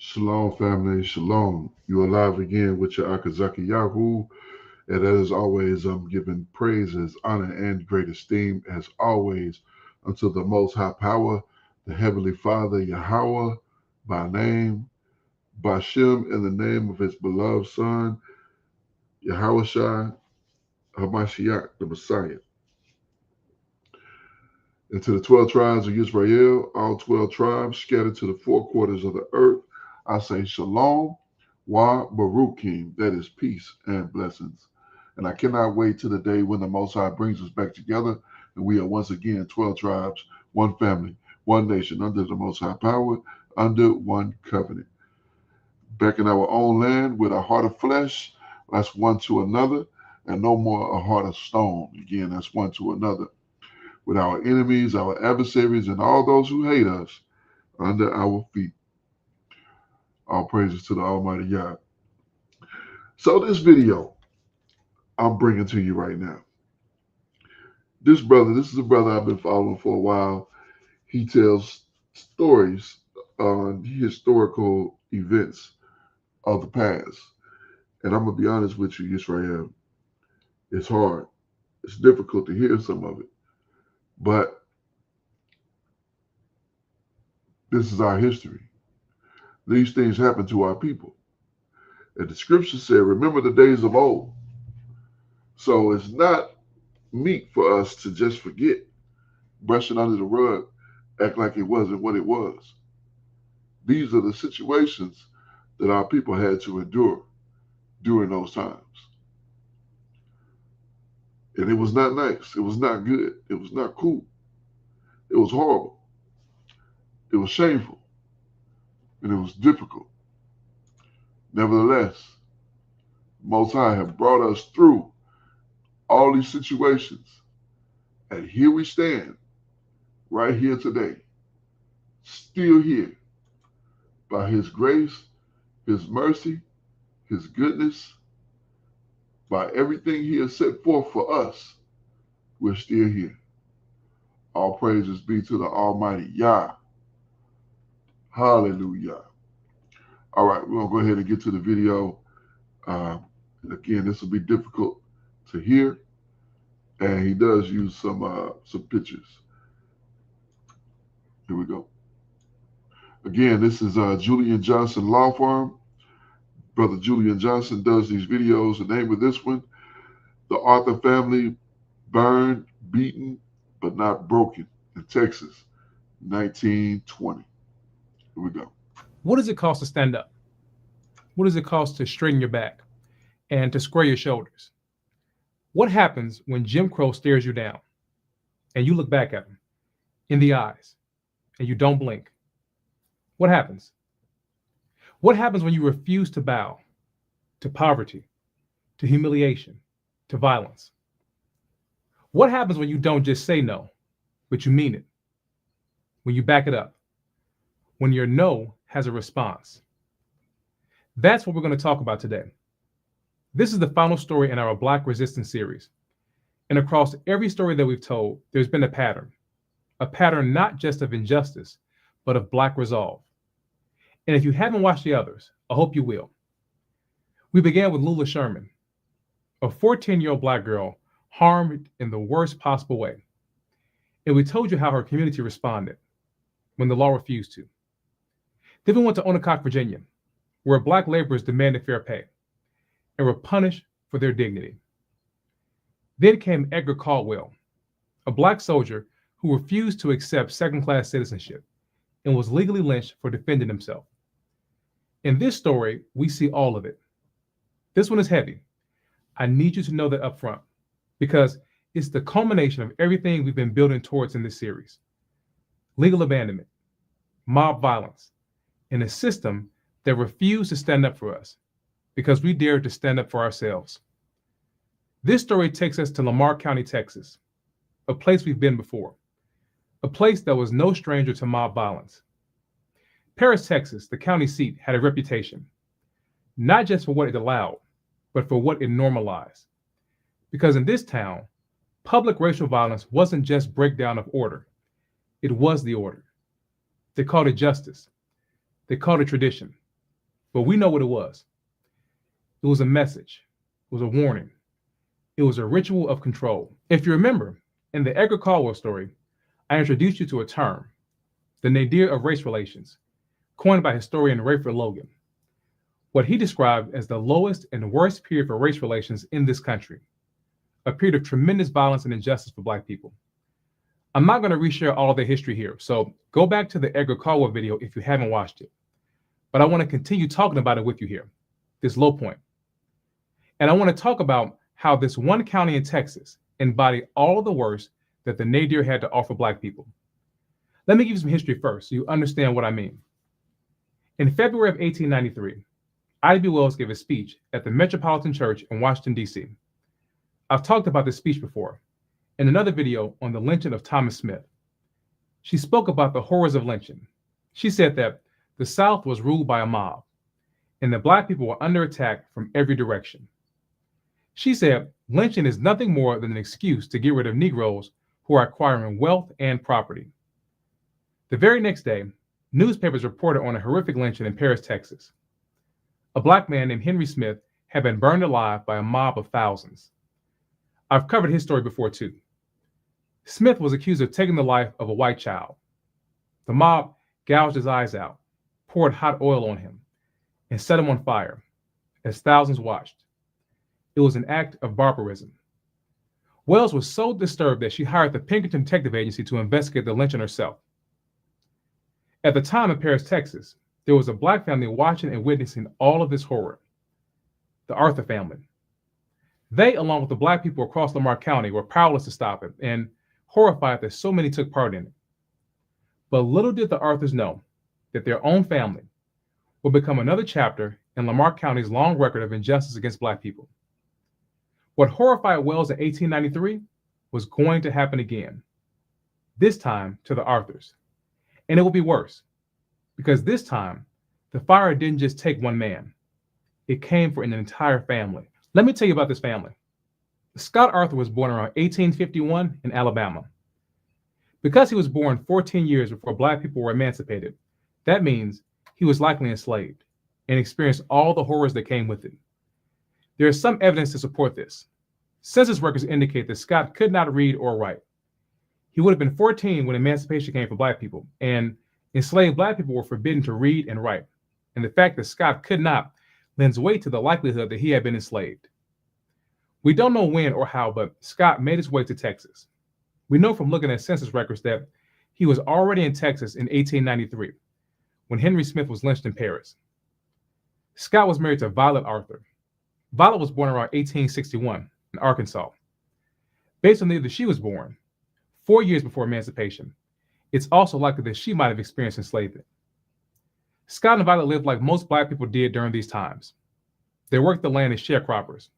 Shalom, family. Shalom. You're alive again with your Akazaki Yahoo. And as always, I'm giving praises, honor, and great esteem, as always, unto the Most High Power, the Heavenly Father, Yahweh, by name, Bashem, in the name of his beloved Son, Yahushua Hamashiach, the Messiah. And to the 12 tribes of Israel, all 12 tribes scattered to the four quarters of the earth, I say Shalom, Wa Baruchim, that is peace and blessings. And I cannot wait till the day when the Most High brings us back together and we are once again 12 tribes, one family, one nation, under the Most High power, under one covenant. Back in our own land with a heart of flesh, that's one to another, and no more a heart of stone. Again, that's one to another. With our enemies, our adversaries, and all those who hate us under our feet. All praises to the Almighty Yah. So this video I'm bringing to you right now. This is a brother I've been following for a while. He tells stories on historical events of the past. And I'm going to be honest with you, Israel. It's hard. It's difficult to hear some of it. But this is our history. These things happen to our people. And the scripture said, remember the days of old. So it's not meet for us to just forget, brush it under the rug, act like it wasn't what it was. These are the situations that our people had to endure during those times. And it was not nice. It was not good. It was not cool. It was horrible. It was shameful. And it was difficult. Nevertheless, Most High have brought us through all these situations. And here we stand, right here today, still here, by his grace, his mercy, his goodness, by everything he has set forth for us, we're still here. All praises be to the Almighty Yah. Hallelujah. All right, we're going to go ahead and get to the video. Again, this will be difficult to hear, and he does use some pictures. Here we go. Again, this is Julian Johnson Law Firm. Brother Julian Johnson does these videos. The name of this one, The Arthur Family Burned, Beaten, but Not Broken in Texas, 1920. Here we go. What does it cost to stand up? What does it cost to straighten your back and to square your shoulders? What happens when Jim Crow stares you down and you look back at him in the eyes and you don't blink? What happens? What happens when you refuse to bow to poverty, to humiliation, to violence? What happens when you don't just say no, but you mean it? When you back it up? When your no has a response? That's what we're going to talk about today. This is the final story in our Black Resistance series. And across every story that we've told, there's been a pattern not just of injustice, but of Black resolve. And if you haven't watched the others, I hope you will. We began with Lula Sherman, a 14-year-old Black girl harmed in the worst possible way. And we told you how her community responded when the law refused to. Then we went to Onondaga, Virginia, where Black laborers demanded fair pay and were punished for their dignity. Then came Edgar Caldwell, a Black soldier who refused to accept second-class citizenship and was legally lynched for defending himself. In this story, we see all of it. This one is heavy. I need you to know that up front, because it's the culmination of everything we've been building towards in this series. Legal abandonment, mob violence, and a system that refused to stand up for us because we dared to stand up for ourselves. This story takes us to Lamar County, Texas, a place we've been before, a place that was no stranger to mob violence. Paris, Texas, the county seat, had a reputation, not just for what it allowed, but for what it normalized. Because in this town, public racial violence wasn't just breakdown of order, it was the order. They called it justice. They called it tradition. but we know what it was. It was a message. It was a warning. It was a ritual of control. If you remember, in the Edgar Caldwell story, I introduced you to a term, the nadir of race relations, coined by historian Rayford Logan. What he described as the lowest and worst period for race relations in this country, a period of tremendous violence and injustice for Black people. I'm not going to reshare all of the history here, so go back to the Edgar Caldwell video if you haven't watched it. But I want to continue talking about it with you here, this low point. And I want to talk about how this one county in Texas embodied all of the worst that the nadir had to offer Black people. Let me give you some history first so you understand what I mean. In February of 1893, Ida B. Wells gave a speech at the Metropolitan Church in Washington, D.C. I've talked about this speech before in another video on the lynching of Thomas Smith. She spoke about the horrors of lynching. She said that the South was ruled by a mob and that Black people were under attack from every direction. She said lynching is nothing more than an excuse to get rid of Negroes who are acquiring wealth and property. The very next day, newspapers reported on a horrific lynching in Paris, Texas. A Black man named Henry Smith had been burned alive by a mob of thousands. I've covered his story before too. Smith was accused of taking the life of a white child. The mob gouged his eyes out, poured hot oil on him, and set him on fire as thousands watched. It was an act of barbarism. Wells was so disturbed that she hired the Pinkerton Detective Agency to investigate the lynching herself. At the time in Paris, Texas, there was a Black family watching and witnessing all of this horror, the Arthur family. They, along with the Black people across Lamar County, were powerless to stop it and horrified that so many took part in it. But little did the Arthurs know that their own family would become another chapter in Lamar County's long record of injustice against Black people. What horrified Wells in 1893 was going to happen again, this time to the Arthurs. And it will be worse, because this time, the fire didn't just take one man. It came for an entire family. Let me tell you about this family. Scott Arthur was born around 1851 in Alabama. Because he was born 14 years before Black people were emancipated, that means he was likely enslaved and experienced all the horrors that came with it. There is some evidence to support this. Census records indicate that Scott could not read or write. He would have been 14 when emancipation came for Black people, and enslaved Black people were forbidden to read and write. And the fact that Scott could not lends weight to the likelihood that he had been enslaved. We don't know when or how, but Scott made his way to Texas. We know from looking at census records that he was already in Texas in 1893, when Henry Smith was lynched in Paris. Scott was married to Violet Arthur. Violet was born around 1861 in Arkansas. Based on the year that she was born, 4 years before emancipation, it's also likely that she might have experienced enslavement. Scott and Violet lived like most Black people did during these times. They worked the land as sharecroppers,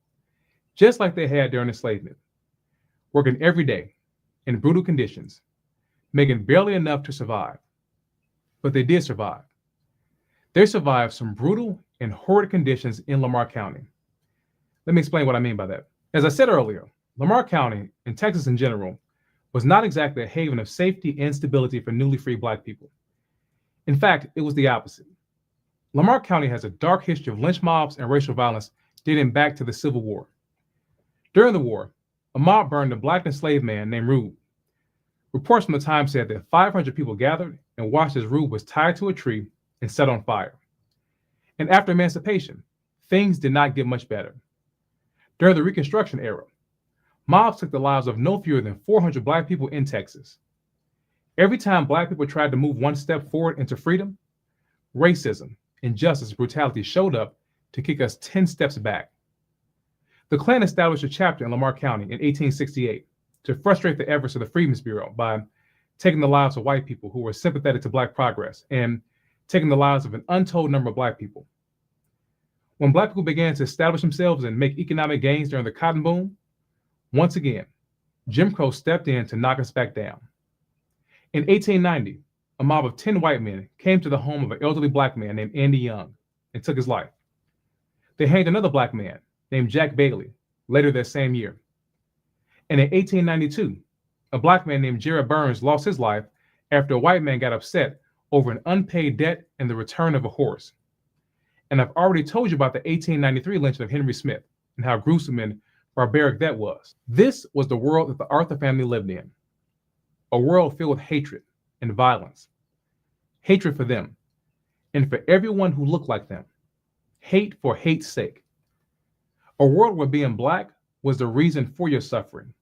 just like they had during enslavement, working every day in brutal conditions, making barely enough to survive. But they did survive. They survived some brutal and horrid conditions in Lamar County. Let me explain what I mean by that. As I said earlier, Lamar County, and Texas in general, was not exactly a haven of safety and stability for newly freed Black people. In fact, it was the opposite. Lamar County has a dark history of lynch mobs and racial violence dating back to the Civil War. During the war, a mob burned a Black enslaved man named Rube. Reports from the time said that 500 people gathered and watched as Rube was tied to a tree and set on fire. And after emancipation, things did not get much better. During the Reconstruction era, mobs took the lives of no fewer than 400 Black people in Texas. Every time Black people tried to move one step forward into freedom, racism, injustice, and brutality showed up to kick us 10 steps back. The Klan established a chapter in Lamar County in 1868 to frustrate the efforts of the Freedmen's Bureau by taking the lives of white people who were sympathetic to Black progress and taking the lives of an untold number of Black people. When Black people began to establish themselves and make economic gains during the cotton boom, once again, Jim Crow stepped in to knock us back down. In 1890, a mob of 10 white men came to the home of an elderly Black man named Andy Young and took his life. They hanged another Black man named Jack Bailey later that same year. And in 1892, a Black man named Jared Burns lost his life after a white man got upset over an unpaid debt and the return of a horse. And I've already told you about the 1893 lynching of Henry Smith and how gruesome and barbaric that was. This was the world that the Arthur family lived in, a world filled with hatred and violence. Hatred for them and for everyone who looked like them. Hate for hate's sake. A world where being Black was the reason for your suffering,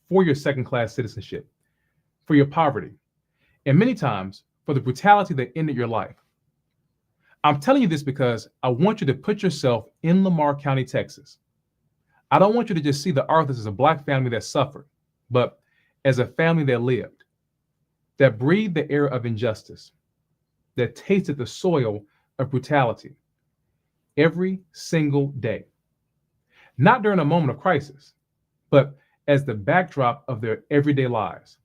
for your second-class citizenship, for your poverty, and many times for the brutality that ended your life. I'm telling you this because I want you to put yourself in Lamar County, Texas. I don't want you to just see the Arthurs as a Black family that suffered, but as a family that lived, that breathed the air of injustice, that tasted the soil of brutality every single day. Not during a moment of crisis, but as the backdrop of their everyday lives.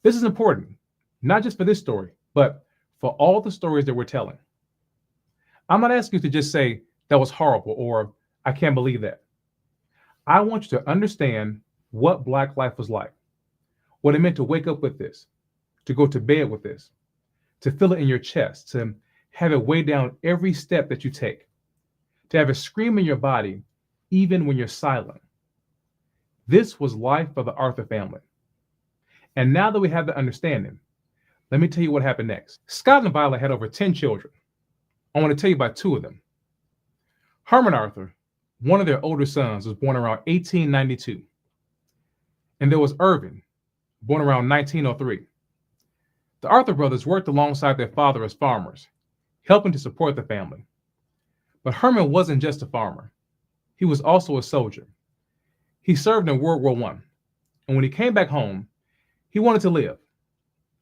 This is important, not just for this story, but for all the stories that we're telling. I'm not asking you to just say, that was horrible, or I can't believe that. I want you to understand what Black life was like, what it meant to wake up with this, to go to bed with this, to feel it in your chest, to have it weigh down every step that you take, to have it scream in your body, even when you're silent. This was life for the Arthur family. And now that we have the understanding, let me tell you what happened next. Scott and Violet had over 10 children. I want to tell you about 2 of them. Herman Arthur, one of their older sons, was born around 1892. And there was Irvin, born around 1903. The Arthur brothers worked alongside their father as farmers, helping to support the family. But Herman wasn't just a farmer. He was also a soldier. He served in World War I, and when he came back home, he wanted to live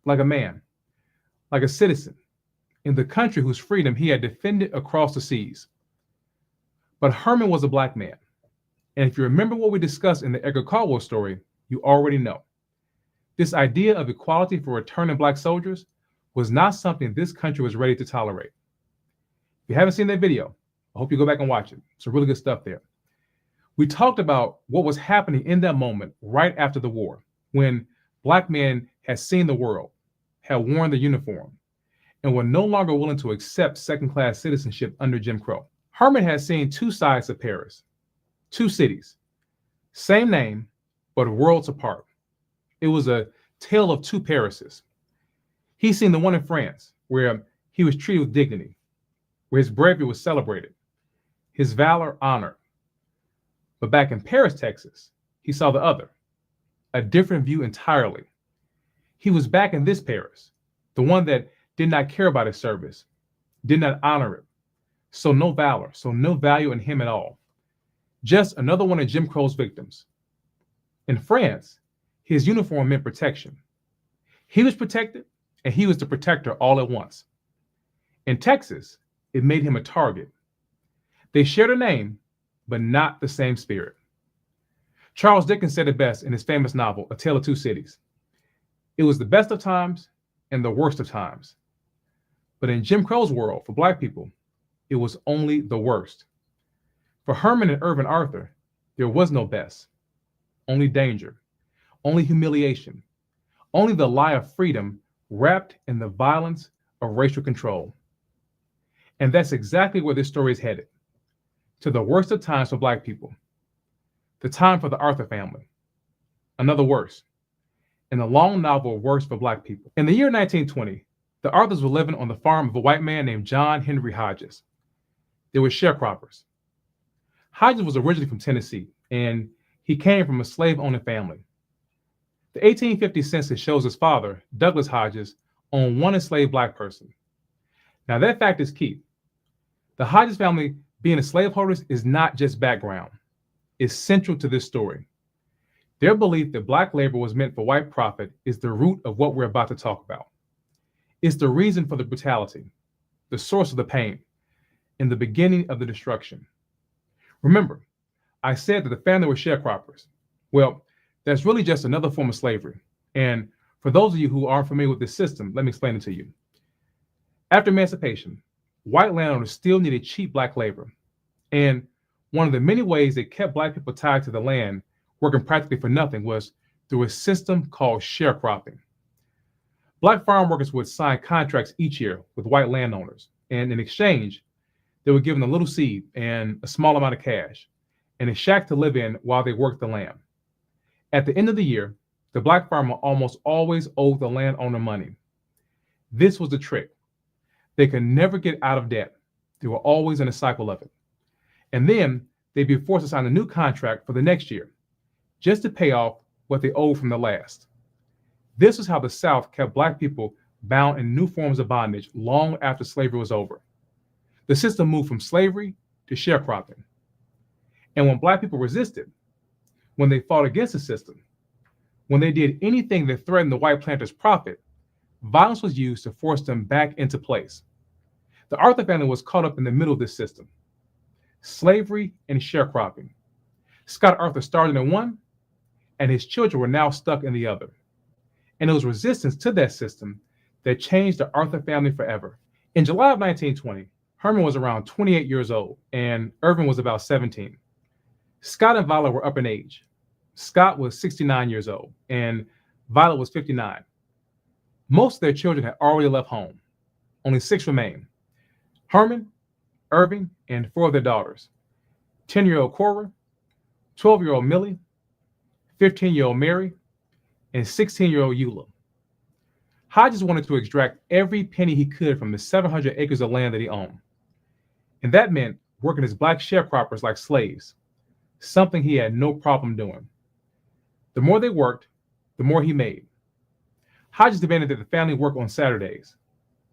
like a man, like a citizen, in the country whose freedom he had defended across the seas. But Herman was a Black man, and if you remember what we discussed in the Edgar Caldwell story, you already know. This idea of equality for returning Black soldiers was not something this country was ready to tolerate. If you haven't seen that video, I hope you go back and watch it. Some really good stuff there. We talked about what was happening in that moment right after the war, when Black men had seen the world, had worn the uniform, and were no longer willing to accept second-class citizenship under Jim Crow. Herman had seen 2 sides of Paris, 2 cities, same name, but worlds apart. It was a tale of 2 Parises. He's seen the one in France, where he was treated with dignity, where his bravery was celebrated, his valor honored. But back in Paris, Texas, he saw the other, a different view entirely. He was back in this Paris, the one that did not care about his service, did not honor it, so no valor, so no value in him at all. Just another one of Jim Crow's victims. In France, his uniform meant protection. He was protected, and he was the protector all at once. In Texas, it made him a target. They shared a name, but not the same spirit. Charles Dickens said it best in his famous novel, A Tale of Two Cities. It was the best of times and the worst of times. But in Jim Crow's world, for Black people, it was only the worst. For Herman and Irvin Arthur, there was no best, only danger, only humiliation, only the lie of freedom wrapped in the violence of racial control. And that's exactly where this story is headed, to the worst of times for Black people, the time for the Arthur family, another worse, and a long novel of worse for Black people. In the year 1920, the Arthurs were living on the farm of a white man named John Henry Hodges. They were sharecroppers. Hodges was originally from Tennessee, and he came from a slave-owning family. The 1850 census shows his father, Douglas Hodges, owned one enslaved Black person. Now that fact is key. The Hodges family being slaveholders is not just background. It's central to this story. Their belief that Black labor was meant for white profit is the root of what we're about to talk about. It's the reason for the brutality, the source of the pain, and the beginning of the destruction. Remember, I said that the family were sharecroppers. Well, that's really just another form of slavery. And for those of you who aren't familiar with this system, let me explain it to you. After emancipation, white landowners still needed cheap Black labor. And one of the many ways that kept Black people tied to the land, working practically for nothing, was through a system called sharecropping. Black farm workers would sign contracts each year with white landowners, and in exchange, They were given a little seed and a small amount of cash and a shack to live in while they worked the land. At the end of the year, the black farmer almost always owed the landowner money. This was the trick. They could never get out of debt. They were always in a cycle of it. And then they'd be forced to sign a new contract for the next year, just to pay off what they owed from the last. This is how the South kept black people bound in new forms of bondage long after slavery was over. The system moved from slavery to sharecropping. And when black people resisted, when they fought against the system, when they did anything that threatened the white planters' profit, violence was used to force them back into place. The Arthur family was caught up in the middle of this system: slavery and sharecropping. Scott Arthur started in one, and his children were now stuck in the other. And it was resistance to that system that changed the Arthur family forever. In July of 1920, Herman was around 28 years old, and Irvin was about 17. Scott and Violet were up in age. Scott was 69 years old, and Violet was 59. Most of their children had already left home. Only 6 remained: Herman, Irving, and 4 of their daughters: 10-year-old Cora, 12-year-old Millie, 15-year-old Mary, and 16-year-old Eula. Hodges wanted to extract every penny he could from the 700 acres of land that he owned. And that meant working his black sharecroppers like slaves, something he had no problem doing. The more they worked, the more he made. Hodges demanded that the family work on Saturdays,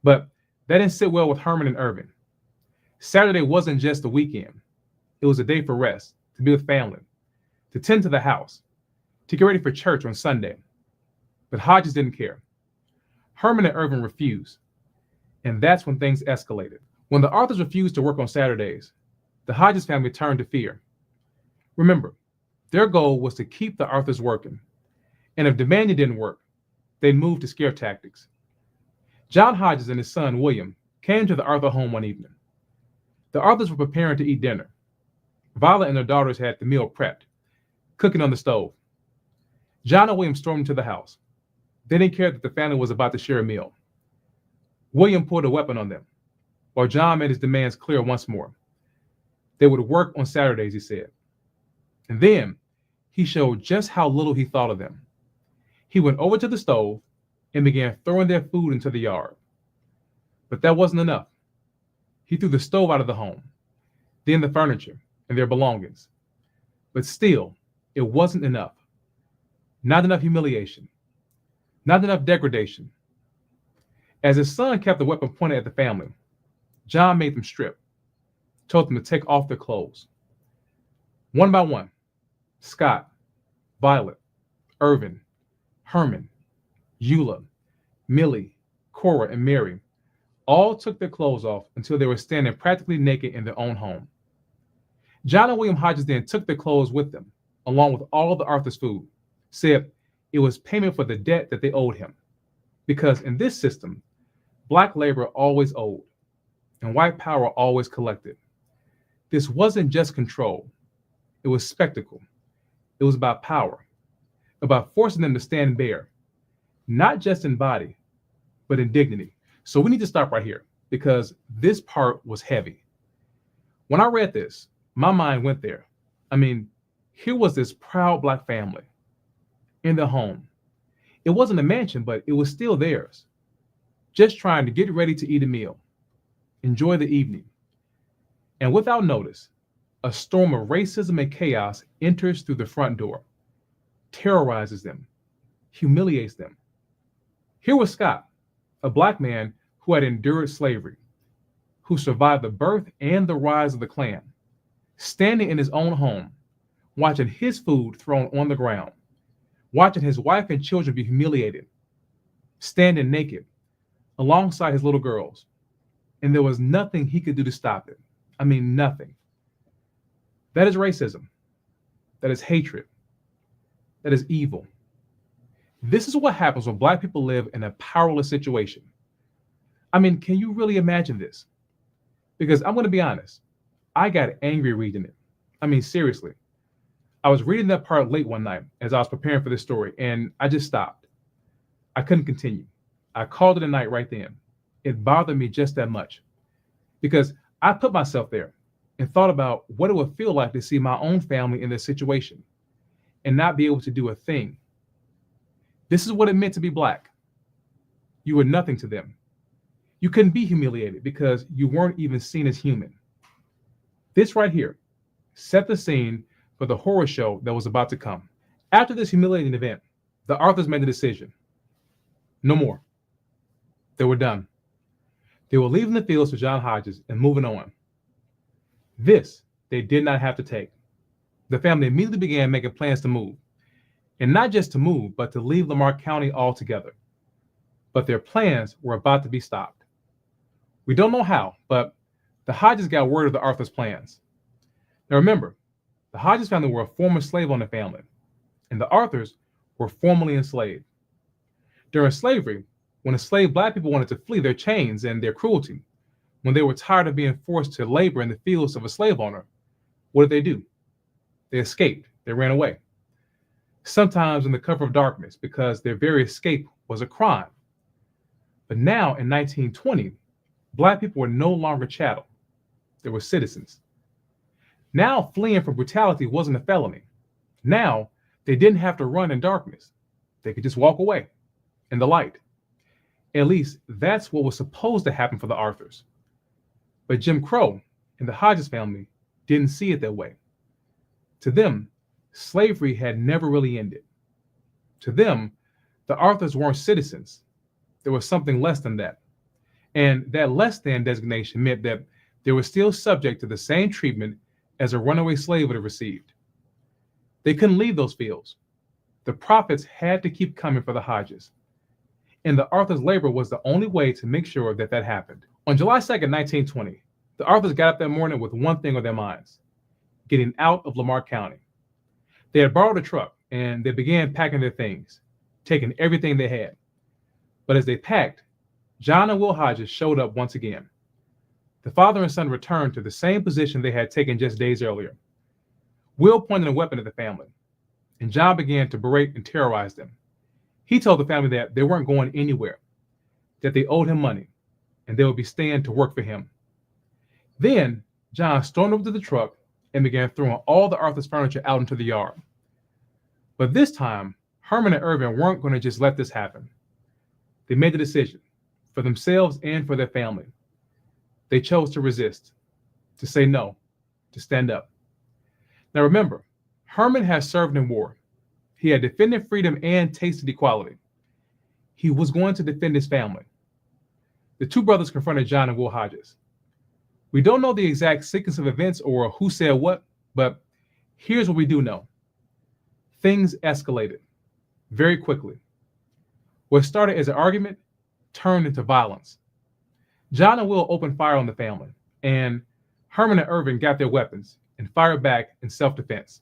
but that didn't sit well with Herman and Irvin. Saturday wasn't just a weekend. It was a day for rest, to be with family, to tend to the house, to get ready for church on Sunday. But Hodges didn't care. Herman and Irvin refused, and that's when things escalated. When the Arthurs refused to work on Saturdays, the Hodges family turned to fear. Remember, their goal was to keep the Arthurs working, and if demanding didn't work, they'd move to scare tactics. John Hodges and his son, William, came to the Arthur home one evening. The Arthurs were preparing to eat dinner. Violet and their daughters had the meal prepped, cooking on the stove. John and William stormed into the house. They didn't care that the family was about to share a meal. William pulled a weapon on them, while John made his demands clear once more. They would work on Saturdays, he said. And then he showed just how little he thought of them. He went over to the stove and began throwing their food into the yard. But that wasn't enough. He threw the stove out of the home, then the furniture and their belongings. But still, it wasn't enough. Not enough humiliation. Not enough degradation. As his son kept the weapon pointed at the family, John made them strip, told them to take off their clothes. One by one, Scott, Violet, Irvin, Herman, Eula, Millie, Cora, and Mary all took their clothes off until they were standing practically naked in their own home. John and William Hodges then took their clothes with them, along with all of the Arthur's food, said it was payment for the debt that they owed him. Because in this system, black labor always owed, and white power always collected. This wasn't just control. It was spectacle. It was about power, about forcing them to stand bare, not just in body, but in dignity. So we need to stop right here because this part was heavy. When I read this, my mind went there. I mean, here was this proud black family in their home. It wasn't a mansion, but it was still theirs. Just trying to get ready to eat a meal, enjoy the evening. And without notice, a storm of racism and chaos enters through the front door, terrorizes them, humiliates them. Here was Scott, a black man who had endured slavery, who survived the birth and the rise of the Klan, standing in his own home, watching his food thrown on the ground, watching his wife and children be humiliated, standing naked alongside his little girls. And there was nothing he could do to stop it. I mean, nothing. That is racism. That is hatred. That is evil. This is what happens when black people live in a powerless situation. I mean, can you really imagine this? Because I'm going to be honest, I got angry reading it. I mean, seriously. I was reading that part late one night as I was preparing for this story, and I just stopped. I couldn't continue. I called it a night right then. It bothered me just that much because I put myself there and thought about what it would feel like to see my own family in this situation and not be able to do a thing. This is what it meant to be Black. You were nothing to them. You couldn't be humiliated because you weren't even seen as human. This right here set the scene for the horror show that was about to come. After this humiliating event, the Arthurs made the decision. No more. They were done. They were leaving the fields for John Hodges and moving on. This they did not have to take. The family immediately began making plans to move. And not just to move, but to leave Lamar County altogether. But their plans were about to be stopped. We don't know how, but the Hodges got word of the Arthurs' plans. Now remember, the Hodges family were a former slave owner family, and the Arthurs were formerly enslaved. During slavery, when enslaved Black people wanted to flee their chains and their cruelty, when they were tired of being forced to labor in the fields of a slave owner, what did they do? They escaped. They ran away. Sometimes in the cover of darkness, because their very escape was a crime. But now in 1920, Black people were no longer chattel. They were citizens. Now fleeing from brutality wasn't a felony. Now they didn't have to run in darkness. They could just walk away in the light. At least that's what was supposed to happen for the Arthurs. But Jim Crow and the Hodges family didn't see it that way. To them, slavery had never really ended. To them, the Arthurs weren't citizens. There was something less than that. And that less than designation meant that they were still subject to the same treatment as a runaway slave would have received. They couldn't leave those fields. The profits had to keep coming for the Hodges. And the Arthurs' labor was the only way to make sure that that happened. On July 2nd, 1920, the Arthurs got up that morning with one thing on their minds: getting out of Lamar County. They had borrowed a truck and they began packing their things, taking everything they had. But as they packed, John and Will Hodges showed up once again. The father and son returned to the same position they had taken just days earlier. Will pointed a weapon at the family, and John began to berate and terrorize them. He told the family that they weren't going anywhere, that they owed him money, and they would be staying to work for him. Then John stormed over to the truck and began throwing all the Arthur's furniture out into the yard. But this time, Herman and Irvin weren't going to just let this happen. They made the decision, for themselves and for their family. They chose to resist, to say no, to stand up. Now remember, Herman had served in war. He had defended freedom and tasted equality. He was going to defend his family. The two brothers confronted John and Will Hodges. We don't know the exact sequence of events or who said what, but here's what we do know. Things escalated very quickly. What started as an argument turned into violence. John and Will opened fire on the family, and Herman and Irvin got their weapons and fired back in self-defense.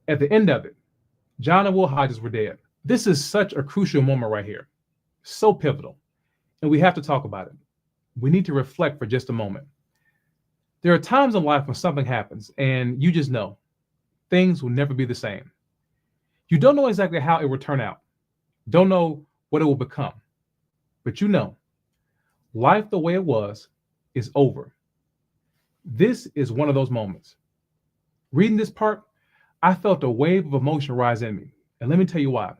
At the end of it, John and Will Hodges were dead. This is such a crucial moment right here, so pivotal, and we have to talk about it. We need to reflect for just a moment. There are times in life when something happens and you just know things will never be the same. You don't know exactly how it will turn out, don't know what it will become, but you know, life the way it was is over. This is one of those moments. Reading this part, I felt a wave of emotion rise in me. And let me tell you why.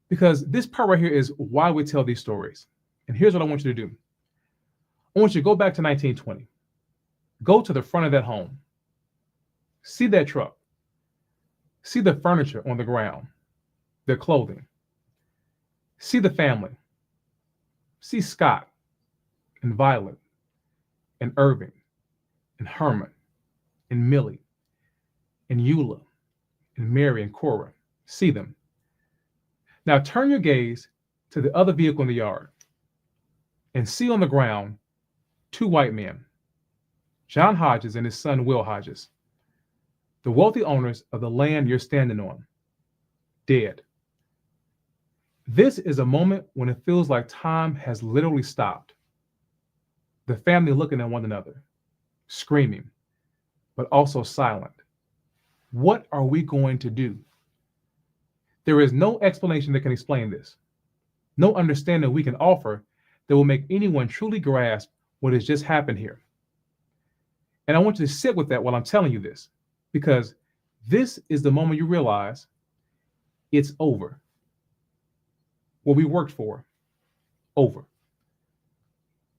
Because this part right here is why we tell these stories. And here's what I want you to do. I want you to go back to 1920. Go to the front of that home. See that truck. See the furniture on the ground, their clothing. See the family. See Scott and Violet and Irving and Herman and Millie and Eula and Mary and Cora. See them. Now turn your gaze to the other vehicle in the yard and see on the ground two white men, John Hodges and his son Will Hodges, the wealthy owners of the land you're standing on, dead. This is a moment when it feels like time has literally stopped. The family looking at one another, screaming, but also silent. What are we going to do? There is no explanation that can explain this. No understanding we can offer that will make anyone truly grasp what has just happened here. And I want you to sit with that while I'm telling you this, because this is the moment you realize it's over. What we worked for, over.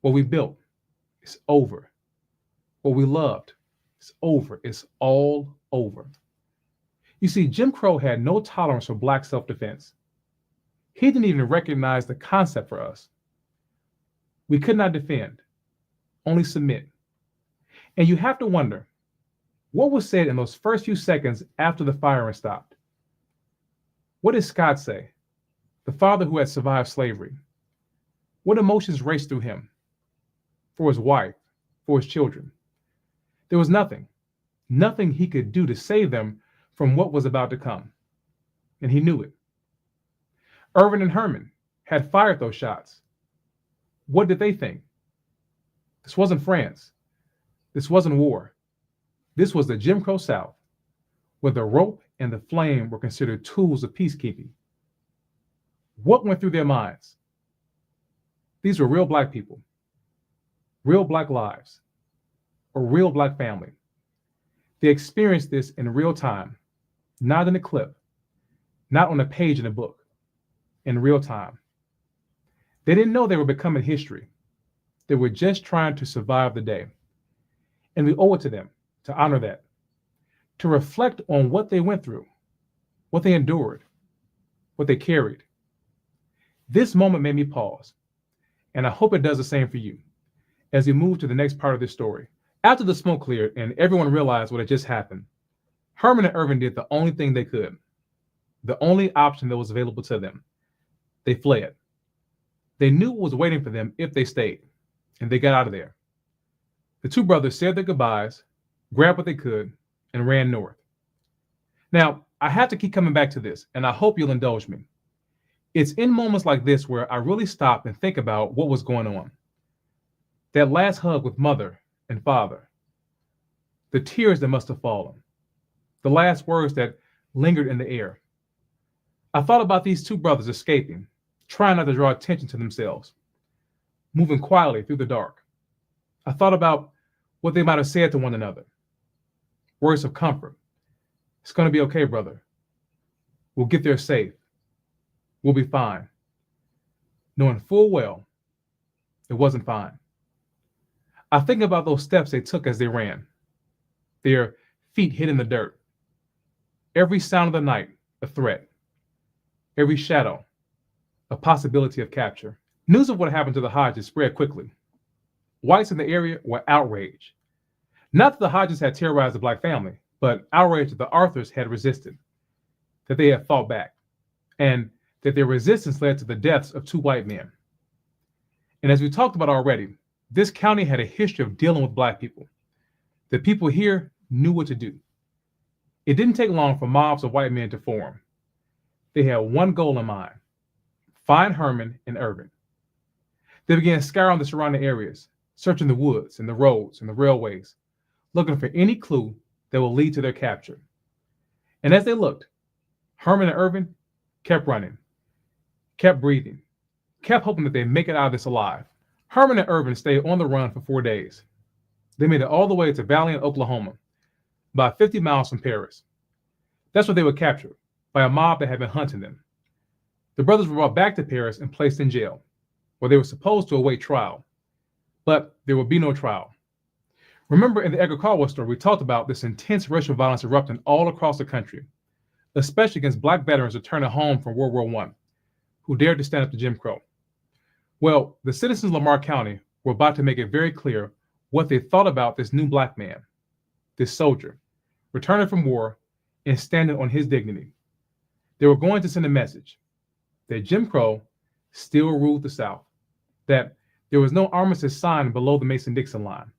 What we built, it's over. What we loved, it's over. It's all over. You see, Jim Crow had no tolerance for Black self-defense. He didn't even recognize the concept for us. We could not defend, only submit. And you have to wonder, what was said in those first few seconds after the firing stopped? What did Scott say, the father who had survived slavery? What emotions raced through him? For his wife, for his children? There was nothing he could do to save them from what was about to come. And he knew it. Irvin and Herman had fired those shots. What did they think? This wasn't France. This wasn't war. This was the Jim Crow South, where the rope and the flame were considered tools of peacekeeping. What went through their minds? These were real Black people, real Black lives, a real Black family. They experienced this in real time, not in a clip, not on a page in a book, in real time. They didn't know they were becoming history. They were just trying to survive the day. And we owe it to them to honor that, to reflect on what they went through, what they endured, what they carried. This moment made me pause, and I hope it does the same for you as we move to the next part of this story. After the smoke cleared and everyone realized what had just happened, Herman and Irvin did the only thing they could, the only option that was available to them. They fled. They knew what was waiting for them if they stayed, and they got out of there. The two brothers said their goodbyes, grabbed what they could, and ran north. Now, I have to keep coming back to this, and I hope you'll indulge me. It's in moments like this where I really stop and think about what was going on. That last hug with mother and father, the tears that must have fallen, the last words that lingered in the air. I thought about these two brothers escaping, trying not to draw attention to themselves, moving quietly through the dark. I thought about what they might have said to one another. Words of comfort. It's going to be okay, brother. We'll get there safe. We'll be fine. Knowing full well it wasn't fine. I think about those steps they took as they ran, their feet hitting the dirt. Every sound of the night, a threat. Every shadow, a possibility of capture. News of what happened to the Hodges spread quickly. Whites in the area were outraged. Not that the Hodges had terrorized the Black family, but outraged that the Arthurs had resisted, that they had fought back, and that their resistance led to the deaths of two white men. And as we talked about already, this county had a history of dealing with Black people. The people here knew what to do. It didn't take long for mobs of white men to form. They had one goal in mind: find Herman and Irvin. They began scouring the surrounding areas, searching the woods and the roads and the railways, looking for any clue that will lead to their capture. And as they looked, Herman and Irvin kept running, kept breathing, kept hoping that they'd make it out of this alive. Herman and Irvin stayed on the run for 4 days. They made it all the way to Valiant, Oklahoma, about 50 miles from Paris. That's where they were captured by a mob that had been hunting them. The brothers were brought back to Paris and placed in jail, where they were supposed to await trial. But there would be no trial. Remember in the Edgar Caldwell story, we talked about this intense racial violence erupting all across the country, especially against Black veterans returning home from World War I, who dared to stand up to Jim Crow. Well, the citizens of Lamar County were about to make it very clear what they thought about this new Black man, this soldier, returning from war and standing on his dignity. They were going to send a message that Jim Crow still ruled the South, that there was no armistice signed below the Mason-Dixon line,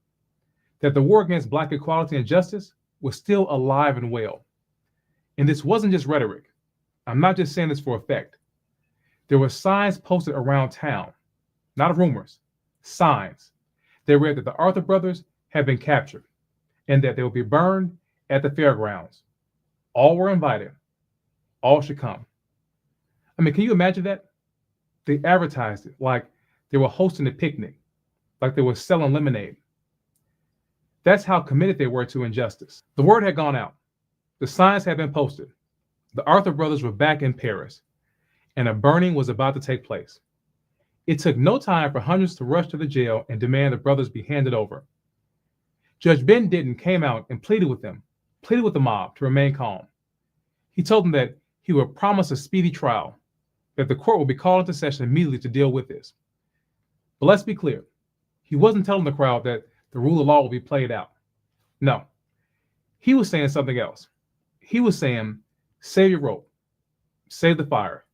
that the war against Black equality and justice was still alive and well. And this wasn't just rhetoric. I'm not just saying this for effect. There were signs posted around town, not rumors, signs. They read that the Arthur brothers had been captured and that they would be burned at the fairgrounds. All were invited. All should come. I mean, can you imagine that? They advertised it like they were hosting a picnic, like they were selling lemonade. That's how committed they were to injustice. The word had gone out. The signs had been posted. The Arthur brothers were back in Paris, and a burning was about to take place. It took no time for hundreds to rush to the jail and demand the brothers be handed over. Judge Ben Denton came out and pleaded with the mob to remain calm. He told them that he would promise a speedy trial, that the court would be called into session immediately to deal with this. But let's be clear, he wasn't telling the crowd that the rule of law will be played out. No, he was saying something else. He was saying, save your rope, save the fire.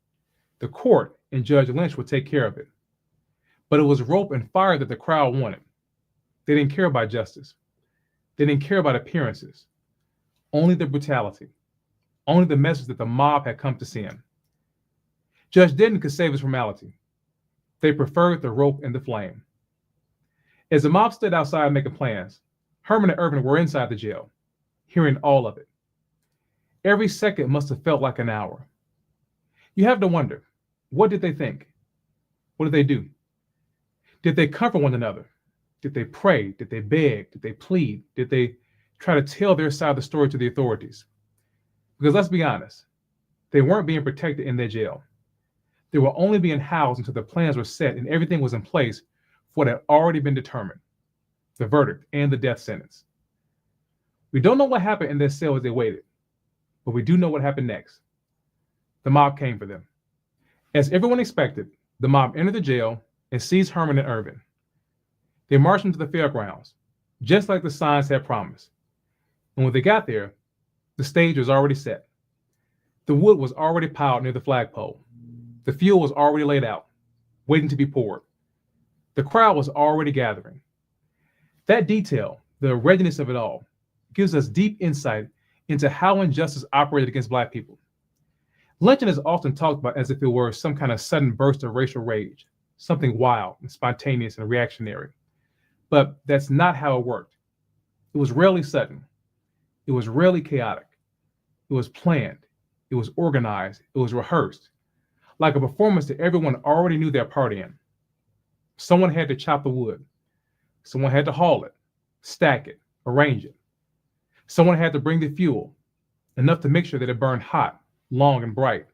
The court and Judge Lynch would take care of it. But it was rope and fire that the crowd wanted. They didn't care about justice. They didn't care about appearances. Only the brutality. Only the message that the mob had come to send. Judge Denton could save his formality. They preferred the rope and the flame. As the mob stood outside making plans, Herman and Irvin were inside the jail, hearing all of it. Every second must have felt like an hour. You have to wonder, what did they think? What did they do? Did they comfort one another? Did they pray? Did they beg? Did they plead? Did they try to tell their side of the story to the authorities? Because let's be honest, they weren't being protected in their jail. They were only being housed until the plans were set and everything was in place for what had already been determined, the verdict and the death sentence. We don't know what happened in their cell as they waited, but we do know what happened next. The mob came for them. As everyone expected, the mob entered the jail and seized Herman and Irvin. They marched them to the fairgrounds, just like the signs had promised. And when they got there, the stage was already set. The wood was already piled near the flagpole. The fuel was already laid out, waiting to be poured. The crowd was already gathering. That detail, the readiness of it all, gives us deep insight into how injustice operated against Black people. Lynching is often talked about as if it were some kind of sudden burst of racial rage, something wild and spontaneous and reactionary. But that's not how it worked. It was rarely sudden. It was rarely chaotic. It was planned. It was organized. It was rehearsed, like a performance that everyone already knew their part in. Someone had to chop the wood. Someone had to haul it, stack it, arrange it. Someone had to bring the fuel, enough to make sure that it burned hot, long, and bright.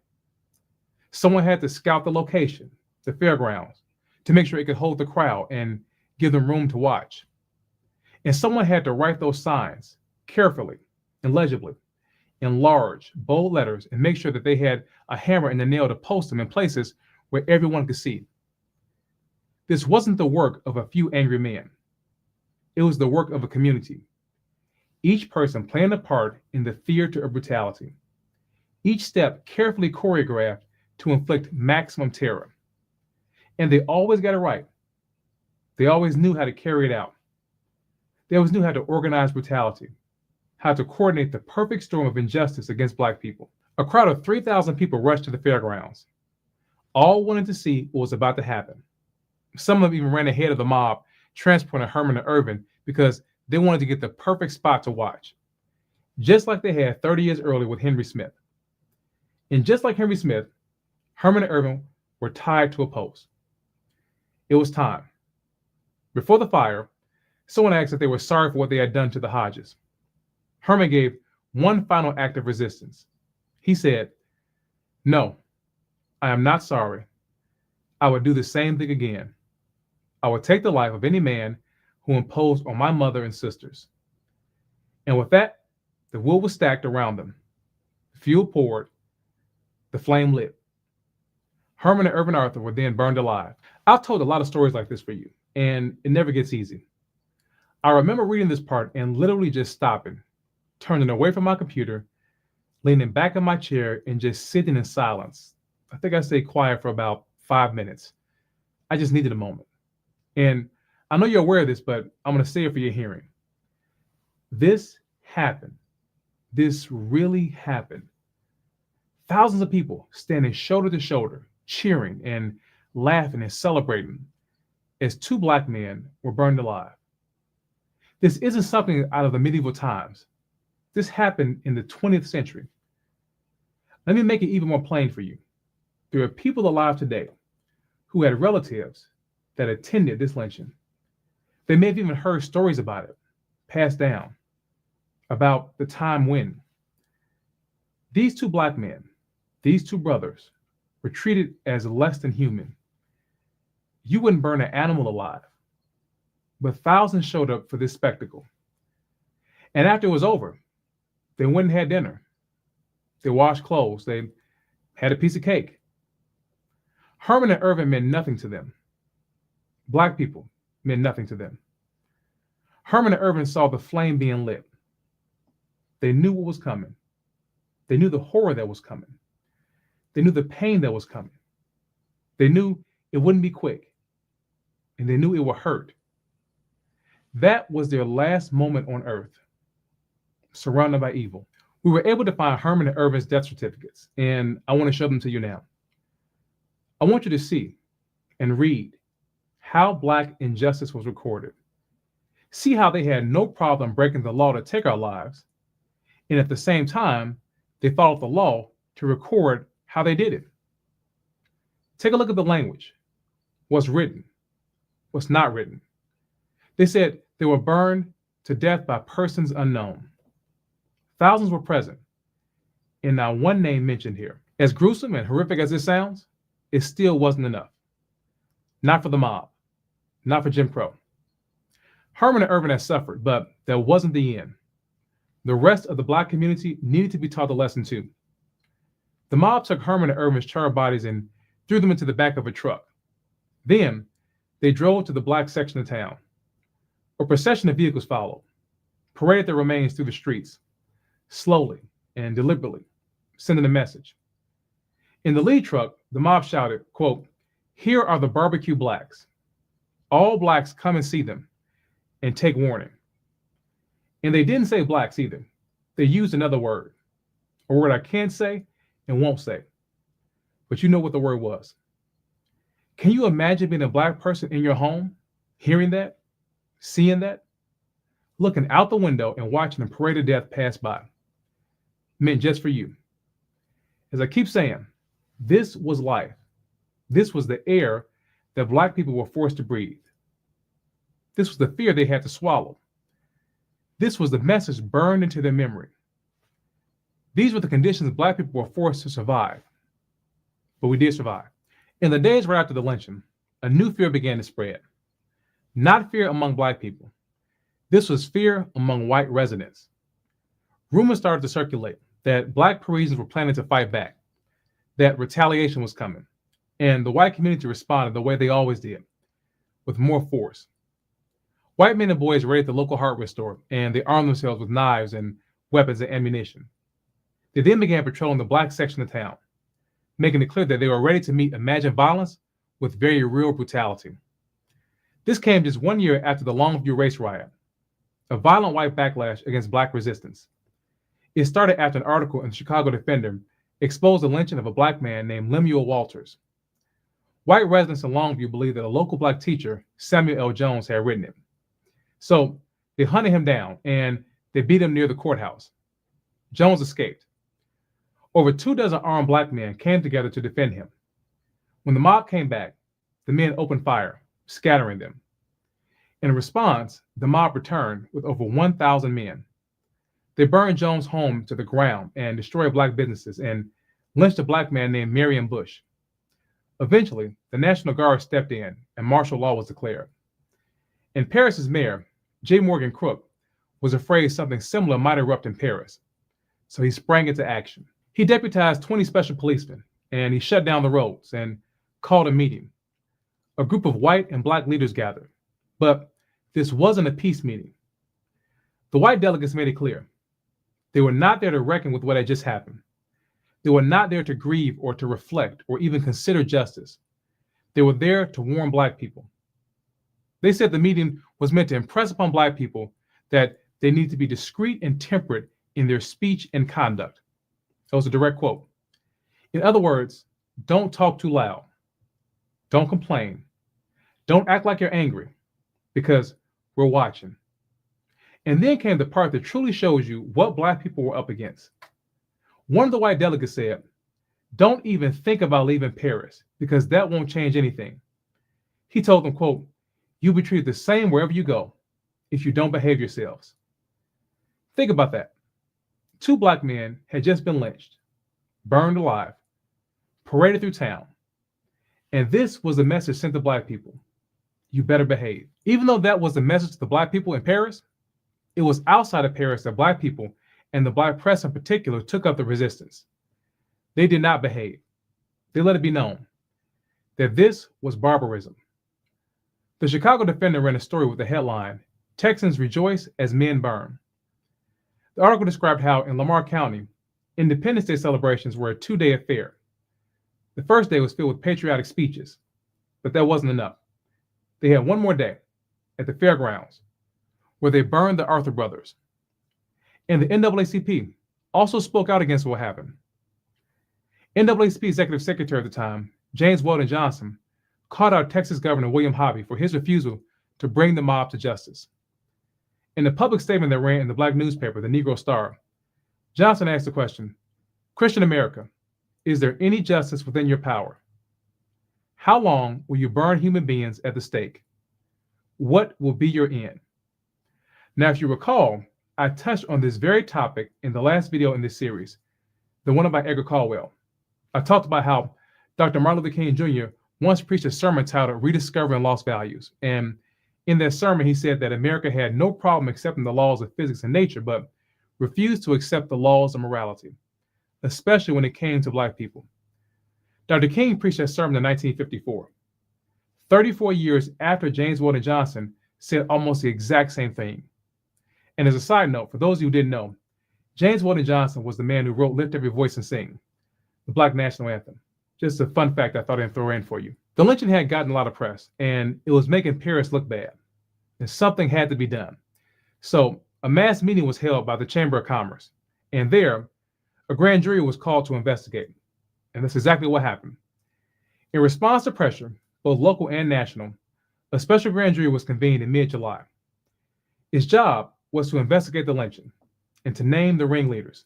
Someone had to scout the location, the fairgrounds, to make sure it could hold the crowd and give them room to watch. And someone had to write those signs carefully and legibly in large, bold letters and make sure that they had a hammer and a nail to post them in places where everyone could see. This wasn't the work of a few angry men. It was the work of a community. Each person playing a part in the theater of brutality. Each step carefully choreographed to inflict maximum terror. And they always got it right. They always knew how to carry it out. They always knew how to organize brutality, how to coordinate the perfect storm of injustice against Black people. A crowd of 3,000 people rushed to the fairgrounds, all wanting to see what was about to happen. Some of them even ran ahead of the mob, transporting Herman and Irvin because they wanted to get the perfect spot to watch, just like they had 30 years earlier with Henry Smith. And just like Henry Smith, Herman and Irvin were tied to a post. It was time. Before the fire, someone asked if they were sorry for what they had done to the Hodges. Herman gave one final act of resistance. He said, "No, I am not sorry. I would do the same thing again. I would take the life of any man who imposed on my mother and sisters." And with that, the wood was stacked around them. The fuel poured. The flame lit. Herman and Irvin Arthur were then burned alive. I've told a lot of stories like this for you, and it never gets easy. I remember reading this part and literally just stopping, turning away from my computer, leaning back in my chair, and just sitting in silence. I think I stayed quiet for about 5 minutes. I just needed a moment. And I know you're aware of this, but I'm going to say it for your hearing. This happened. This really happened. Thousands of people standing shoulder to shoulder, cheering and laughing and celebrating as two Black men were burned alive. This isn't something out of the medieval times. This happened in the 20th century. Let me make it even more plain for you. There are people alive today who had relatives that attended this lynching. They may have even heard stories about it. passed down about the time when these two black men, these two brothers, were treated as less than human. You wouldn't burn an animal alive, but thousands showed up for this spectacle. And after it was over, they went and had dinner. They washed clothes. They had a piece of cake. Herman and Irvin meant nothing to them. Black people meant nothing to them. Herman and Irvin saw the flame being lit. They knew what was coming. They knew the horror that was coming. They knew the pain that was coming. They knew it wouldn't be quick. And they knew it would hurt. That was their last moment on earth, surrounded by evil. We were able to find Herman and Irvin's death certificates, and I want to show them to you now. I want you to see and read how Black injustice was recorded. See how they had no problem breaking the law to take our lives, and at the same time, they followed the law to record how they did it. Take a look at the language, what's written, what's not written. They said they were burned to death by persons unknown. Thousands were present, and not one name mentioned here. As gruesome and horrific as it sounds, it still wasn't enough. Not for the mob, not for Jim Crow. Herman and Irvin had suffered, but that wasn't the end. The rest of the Black community needed to be taught the lesson too. The mob took Herman and Irvin's charred bodies and threw them into the back of a truck. Then they drove to the Black section of town. A procession of vehicles followed, paraded their remains through the streets, slowly and deliberately, sending a message. In the lead truck, the mob shouted, quote, "Here are the barbecue Blacks. All Blacks come and see them and take warning." And they didn't say Blacks either. They used another word, a word I can't say and won't say, but you know what the word was. Can you imagine being a Black person in your home, hearing that, seeing that, looking out the window and watching a parade of death pass by, meant just for you? As I keep saying, this was life. This was the air that Black people were forced to breathe. This was the fear they had to swallow. This was the message burned into their memory. These were the conditions Black people were forced to survive. But we did survive. In the days right after the lynching, a new fear began to spread. Not fear among Black people. This was fear among white residents. Rumors started to circulate that Black Parisians were planning to fight back, that retaliation was coming, and the white community responded the way they always did, with more force. White men and boys raided the local hardware store, and they armed themselves with knives and weapons and ammunition. They then began patrolling the Black section of town, making it clear that they were ready to meet imagined violence with very real brutality. This came just 1 year after the Longview race riot, a violent white backlash against Black resistance. It started after an article in the Chicago Defender exposed the lynching of a Black man named Lemuel Walters. White residents in Longview believed that a local Black teacher, Samuel L. Jones, had written it. So they hunted him down and they beat him near the courthouse. Jones escaped. Over 24 armed Black men came together to defend him. When the mob came back, the men opened fire, scattering them. In response, the mob returned with over 1,000 men. They burned Jones' home to the ground and destroyed Black businesses and lynched a Black man named Marion Bush. Eventually, the National Guard stepped in and martial law was declared. And Paris's mayor, J. Morgan Crook, was afraid something similar might erupt in Paris. So he sprang into action. He deputized 20 special policemen and he shut down the roads and called a meeting. A group of white and Black leaders gathered. But this wasn't a peace meeting. The white delegates made it clear. They were not there to reckon with what had just happened. They were not there to grieve or to reflect or even consider justice. They were there to warn Black people. They said the meeting was meant to impress upon Black people that they need to be discreet and temperate in their speech and conduct. That was a direct quote. In other words, don't talk too loud. Don't complain. Don't act like you're angry, because we're watching. And then came the part that truly shows you what Black people were up against. One of the white delegates said, "Don't even think about leaving Paris, because that won't change anything." He told them, quote, "You'll be treated the same wherever you go if you don't behave yourselves." Think about that. Two black men had just been lynched, burned alive, paraded through town. And this was the message sent to black people: you better behave. Even though that was the message to the black people in Paris, it was outside of Paris that black people, and the black press in particular, took up the resistance. They did not behave. They let it be known that this was barbarism. The Chicago Defender ran a story with the headline, "Texans Rejoice as Men Burn." The article described how in Lamar County, Independence Day celebrations were a two-day affair. The first day was filled with patriotic speeches, but that wasn't enough. They had one more day at the fairgrounds where they burned the Arthur brothers. And the NAACP also spoke out against what happened. NAACP Executive Secretary at the time, James Weldon Johnson, called out Texas Governor William Hobby for his refusal to bring the mob to justice. In a public statement that ran in the black newspaper, the Negro Star, Johnson asked the question, "Christian America, is there any justice within your power? How long will you burn human beings at the stake? What will be your end?" Now, if you recall, I touched on this very topic in the last video in this series, the one about Edgar Caldwell. I talked about how Dr. Martin Luther King Jr. once preached a sermon titled "Rediscovering Lost Values." And in that sermon, he said that America had no problem accepting the laws of physics and nature, but refused to accept the laws of morality, especially when it came to black people. Dr. King preached that sermon in 1954, 34 years after James Weldon Johnson said almost the exact same thing. And as a side note, for those of you who didn't know, James Weldon Johnson was the man who wrote "Lift Every Voice and Sing," the Black national anthem. Just a fun fact I thought I'd throw in for you. The lynching had gotten a lot of press, and it was making Paris look bad, and something had to be done. So a mass meeting was held by the Chamber of Commerce, and there, a grand jury was called to investigate. And that's exactly what happened. In response to pressure, both local and national, a special grand jury was convened in mid-July. Its job was to investigate the lynching and to name the ringleaders.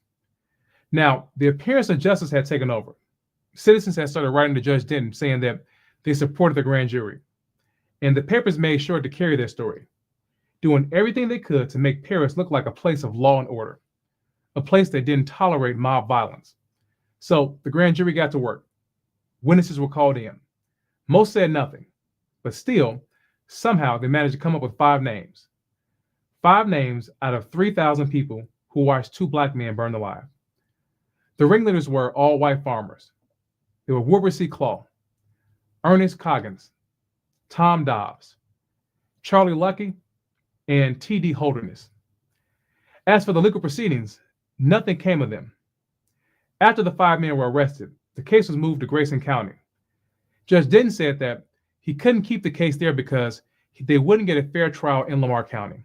Now, the appearance of justice had taken over. Citizens had started writing to Judge Denton saying that they supported the grand jury. And the papers made sure to carry their story, doing everything they could to make Paris look like a place of law and order, a place that didn't tolerate mob violence. So the grand jury got to work. Witnesses were called in. Most said nothing, but still, somehow they managed to come up with 5 names. 5 names out of 3,000 people who watched 2 black men burned alive. The ringleaders were all white farmers. They were Wilbur C. Claw, Ernest Coggins, Tom Dobbs, Charlie Lucky, and T.D. Holderness. As for the legal proceedings, nothing came of them. After the 5 men were arrested, the case was moved to Grayson County. Judge Denton said that he couldn't keep the case there because they wouldn't get a fair trial in Lamar County.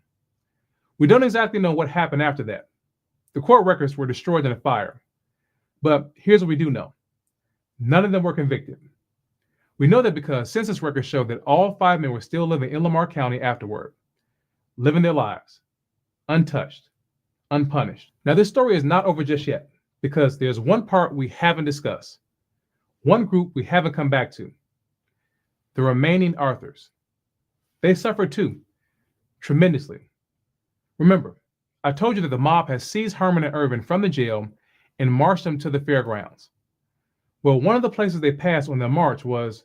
We don't exactly know what happened after that. The court records were destroyed in a fire. But here's what we do know. None of them were convicted. We know that because census records show that all 5 men were still living in Lamar County afterward, living their lives, untouched, unpunished. Now, this story is not over just yet, because there's one part we haven't discussed, one group we haven't come back to, the remaining Arthurs. They suffered too, tremendously. Remember, I told you that the mob has seized Herman and Irvin from the jail and marched them to the fairgrounds. Well, one of the places they passed on their march was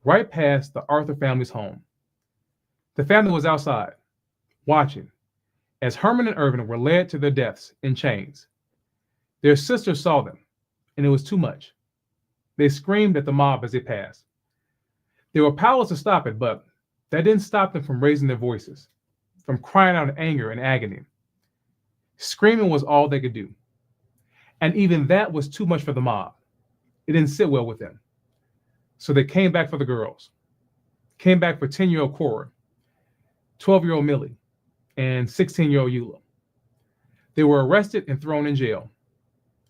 right past the Arthur family's home. The family was outside, watching, as Herman and Irvin were led to their deaths in chains. Their sister saw them, and it was too much. They screamed at the mob as they passed. They were powerless to stop it, but that didn't stop them from raising their voices, from crying out in anger and agony. Screaming was all they could do. And even that was too much for the mob. It didn't sit well with them. So they came back for the girls, came back for 10-year-old Cora, 12-year-old Millie, and 16-year-old Eula. They were arrested and thrown in jail.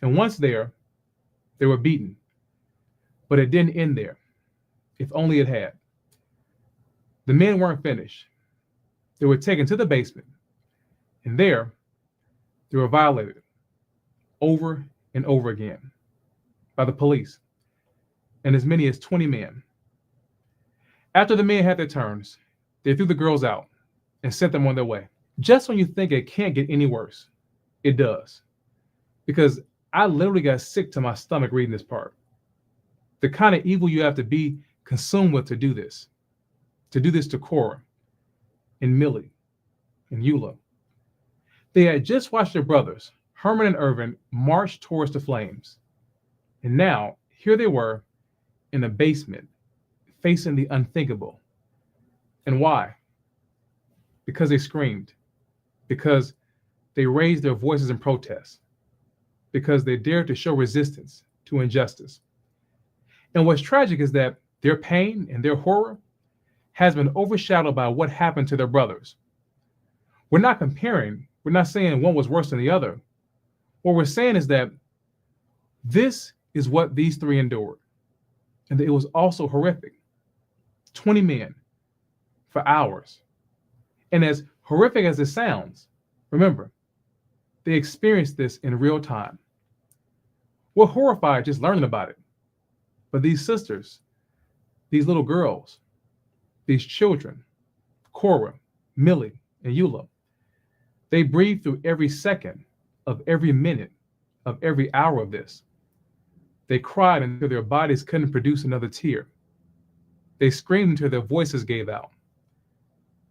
And once there, they were beaten. But it didn't end there, if only it had. The men weren't finished. They were taken to the basement, and there, they were violated over and over again by the police, and as many as 20 men. After the men had their turns, they threw the girls out and sent them on their way. Just when you think it can't get any worse, It does. Because I literally got sick to my stomach reading this part. The kind of evil you have to be consumed with to do this. To do this to Cora and Millie and Eula. They had just watched their brothers, Herman and Irvin, march towards the flames. And now, here they were in a basement, facing the unthinkable. And why? Because they screamed. Because they raised their voices in protest. Because they dared to show resistance to injustice. And what's tragic is that their pain and their horror has been overshadowed by what happened to their brothers. We're not comparing. We're not saying one was worse than the other. What we're saying is that this is what these three endured. And it was also horrific. 20 men for hours. And as horrific as it sounds, remember, they experienced this in real time. We're horrified just learning about it. But these sisters, these little girls, these children, Cora, Millie, and Eula, they breathed through every second of every minute of every hour of this. They cried until their bodies couldn't produce another tear. They screamed until their voices gave out.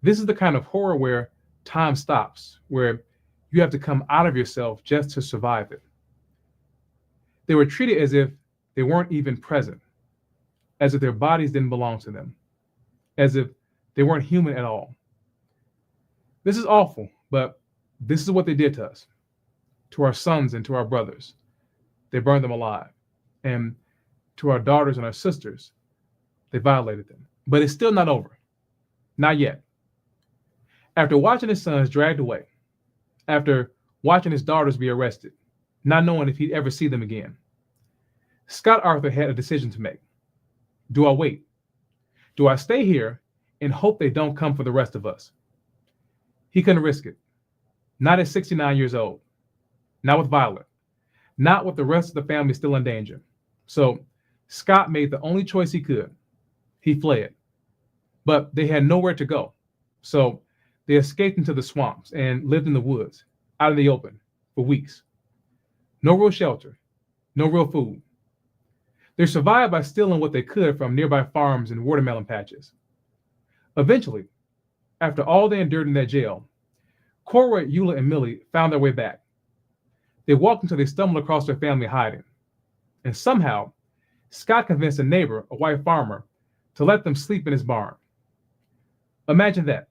This is the kind of horror where time stops, where you have to come out of yourself just to survive it. They were treated as if they weren't even present, as if their bodies didn't belong to them, as if they weren't human at all. This is awful, but this is what they did to us, to our sons and to our brothers. They burned them alive. And to our daughters and our sisters, they violated them. But it's still not over. Not yet. After watching his sons dragged away, after watching his daughters be arrested, not knowing if he'd ever see them again, Scott Arthur had a decision to make. Do I wait? Do I stay here and hope they don't come for the rest of us? He couldn't risk it. Not at 69 years old. Not with Violet. Not with the rest of the family still in danger. So Scott made the only choice he could. He fled. But they had nowhere to go. So they escaped into the swamps and lived in the woods, out in the open, for weeks. No real shelter. No real food. They survived by stealing what they could from nearby farms and watermelon patches. Eventually, after all they endured in that jail, Cora, Eula, and Millie found their way back. They walked until they stumbled across their family hiding. And somehow, Scott convinced a neighbor, a white farmer, to let them sleep in his barn. Imagine that.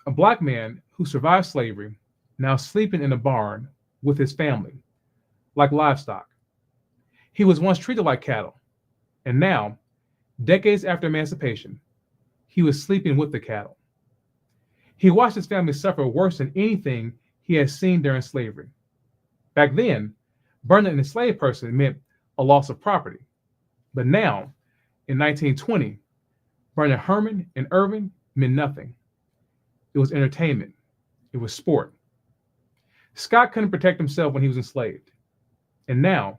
A black man who survived slavery now sleeping in a barn with his family, like livestock. He was once treated like cattle, and now, decades after emancipation, he was sleeping with the cattle. He watched his family suffer worse than anything he had seen during slavery. Back then, burning an enslaved person meant a loss of property. But now, in 1920, burning Herman and Irvin meant nothing. It was entertainment. It was sport. Scott couldn't protect himself when he was enslaved. And now,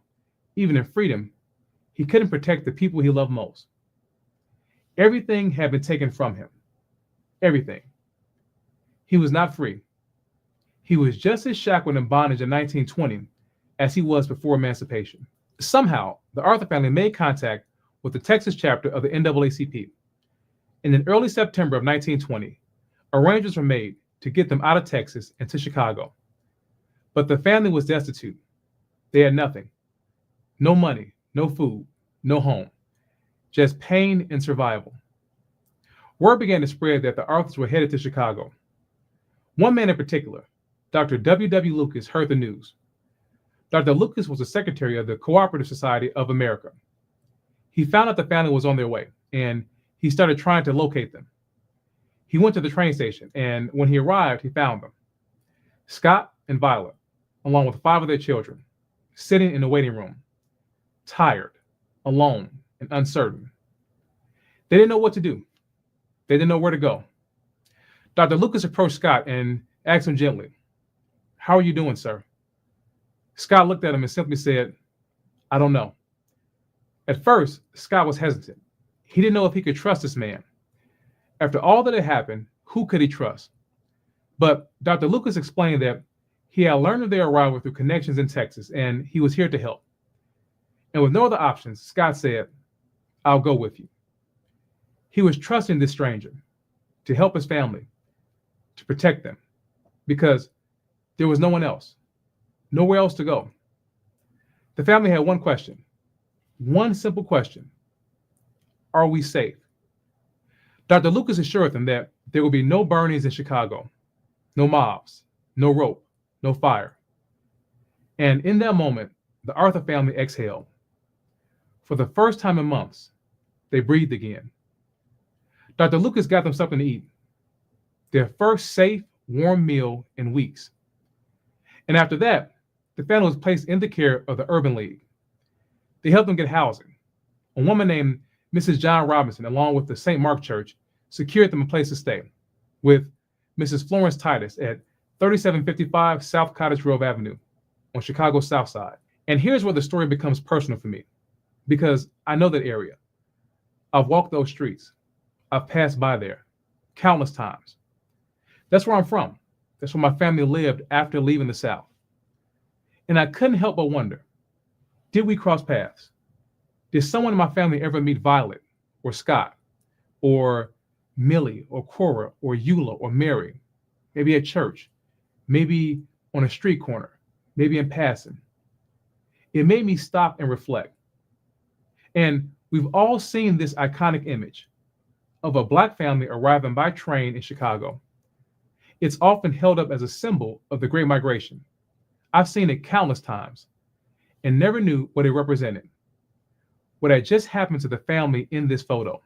even in freedom, he couldn't protect the people he loved most. Everything had been taken from him. Everything. He was not free. He was just as shackled in bondage in 1920 as he was before emancipation. Somehow, the Arthur family made contact with the Texas chapter of the NAACP. And in early September of 1920, arrangements were made to get them out of Texas and to Chicago. But the family was destitute. They had nothing. No money, no food, no home. Just pain and survival. Word began to spread that the Arthurs were headed to Chicago. One man in particular, Dr. W. Lucas, heard the news. Dr. Lucas was the secretary of the Cooperative Society of America. He found out the family was on their way, and he started trying to locate them. He went to the train station, and when he arrived, he found them. Scott and Violet, along with 5 of their children, sitting in the waiting room, tired, alone, and uncertain. They didn't know what to do. They didn't know where to go. Dr. Lucas approached Scott and asked him gently, "How are you doing, sir?" Scott looked at him and simply said, "I don't know." At first, Scott was hesitant. He didn't know if he could trust this man. After all that had happened, who could he trust? But Dr. Lucas explained that He had learned of their arrival through connections in Texas, and he was here to help. And with no other options, Scott said, "I'll go with you." He was trusting this stranger to help his family, to protect them, because there was no one else, nowhere else to go. The family had one question, one simple question: are we safe? Dr. Lucas assured them that there will be no burnings in Chicago, no mobs, no rope, no fire. And in that moment, the Arthur family exhaled. For the first time in months, they breathed again. Dr. Lucas got them something to eat, their first safe, warm meal in weeks. And after that, the family was placed in the care of the Urban League. They helped them get housing. A woman named Mrs. John Robinson, along with the St. Mark Church, secured them a place to stay, with Mrs. Florence Titus at 3755 South Cottage Grove Avenue on Chicago's South Side. And here's where the story becomes personal for me, because I know that area. I've walked those streets. I've passed by there countless times. That's where I'm from. That's where my family lived after leaving the South. And I couldn't help but wonder, did we cross paths? Did someone in my family ever meet Violet or Scott or Millie or Cora or Eula or Mary? Maybe at church, maybe on a street corner, maybe in passing. It made me stop and reflect. And we've all seen this iconic image of a Black family arriving by train in Chicago. It's often held up as a symbol of the Great Migration. I've seen it countless times and never knew what it represented, what had just happened to the family in this photo.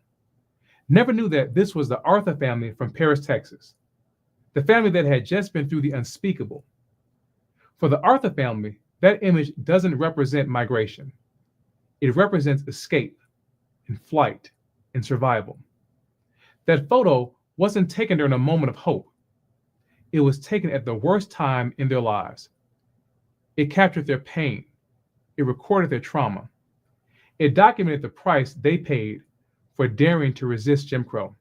Never knew that this was the Arthur family from Paris, Texas, the family that had just been through the unspeakable. For the Arthur family, that image doesn't represent migration. It represents escape and flight and survival. That photo wasn't taken during a moment of hope. It was taken at the worst time in their lives. It captured their pain. It recorded their trauma. It documented the price they paid for daring to resist Jim Crow.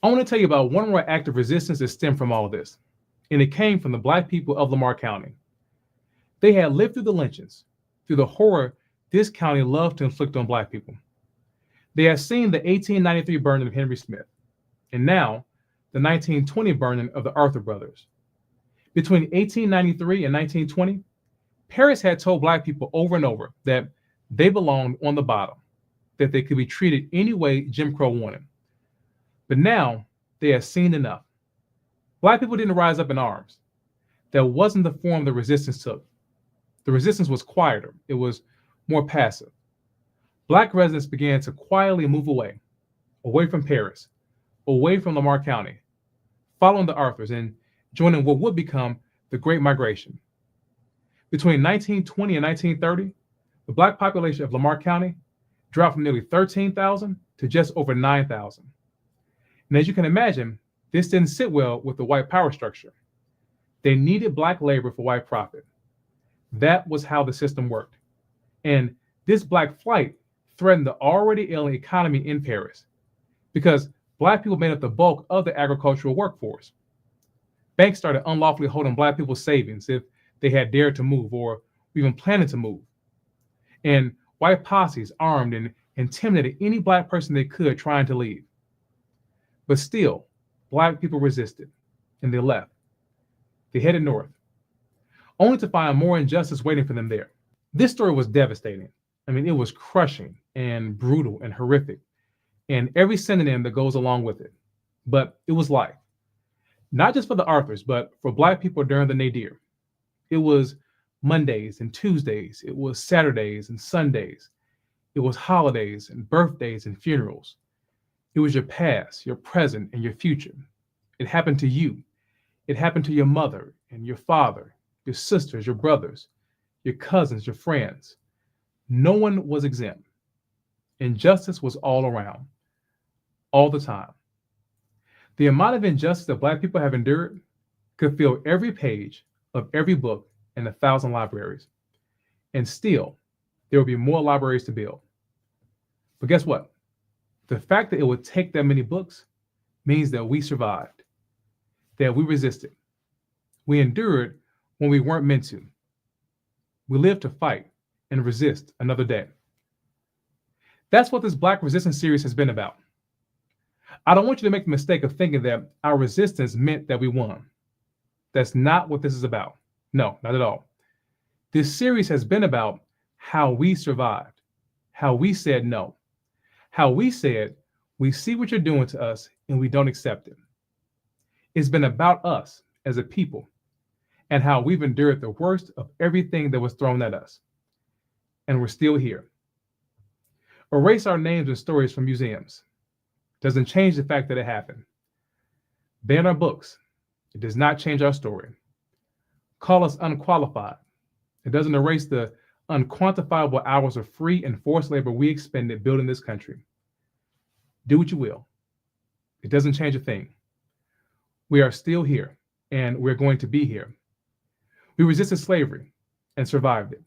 I want to tell you about one more act of resistance that stemmed from all of this, and it came from the Black people of Lamar County. They had lived through the lynchings, through the horror this county loved to inflict on Black people. They had seen the 1893 burning of Henry Smith, and now the 1920 burning of the Arthur brothers. Between 1893 and 1920, Paris had told Black people over and over that they belonged on the bottom, that they could be treated any way Jim Crow wanted. But now they had seen enough. Black people didn't rise up in arms. That wasn't the form the resistance took. The resistance was quieter. It was more passive. Black residents began to quietly move away from Paris, away from Lamar County, following the Arthurs and joining what would become the Great Migration. Between 1920 and 1930, the Black population of Lamar County dropped from nearly 13,000 to just over 9,000. And as you can imagine, this didn't sit well with the white power structure. They needed Black labor for white profit. That was how the system worked. And this Black flight threatened the already ailing economy in Paris because Black people made up the bulk of the agricultural workforce. Banks started unlawfully holding Black people's savings if they had dared to move or even planned to move. And white posses armed and intimidated any Black person they could trying to leave. But still, Black people resisted and they left. They headed north, only to find more injustice waiting for them there. This story was devastating. I mean, it was crushing and brutal and horrific, and every synonym that goes along with it. But it was life, not just for the Arthurs, but for Black people during the nadir. It was Mondays and Tuesdays. It was Saturdays and Sundays. It was holidays and birthdays and funerals. It was your past, your present, and your future. It happened to you. It happened to your mother and your father, your sisters, your brothers, your cousins, your friends. No one was exempt. Injustice was all around, all the time. The amount of injustice that Black people have endured could fill every page of every book in 1,000 libraries. And still, there will be more libraries to build. But guess what? The fact that it would take that many books means that we survived, that we resisted. We endured when we weren't meant to. We lived to fight and resist another day. That's what this Black Resistance series has been about. I don't want you to make the mistake of thinking that our resistance meant that we won. That's not what this is about. No, not at all. This series has been about how we survived, how we said no, how we said, we see what you're doing to us and we don't accept it. It's been about us as a people and how we've endured the worst of everything that was thrown at us. And we're still here. Erase our names and stories from museums. Doesn't change the fact that it happened. Ban our books. It does not change our story. Call us unqualified. It doesn't erase the unquantifiable hours of free and forced labor we expended building this country. Do what you will. It doesn't change a thing. We are still here, and we're going to be here. We resisted slavery and survived it.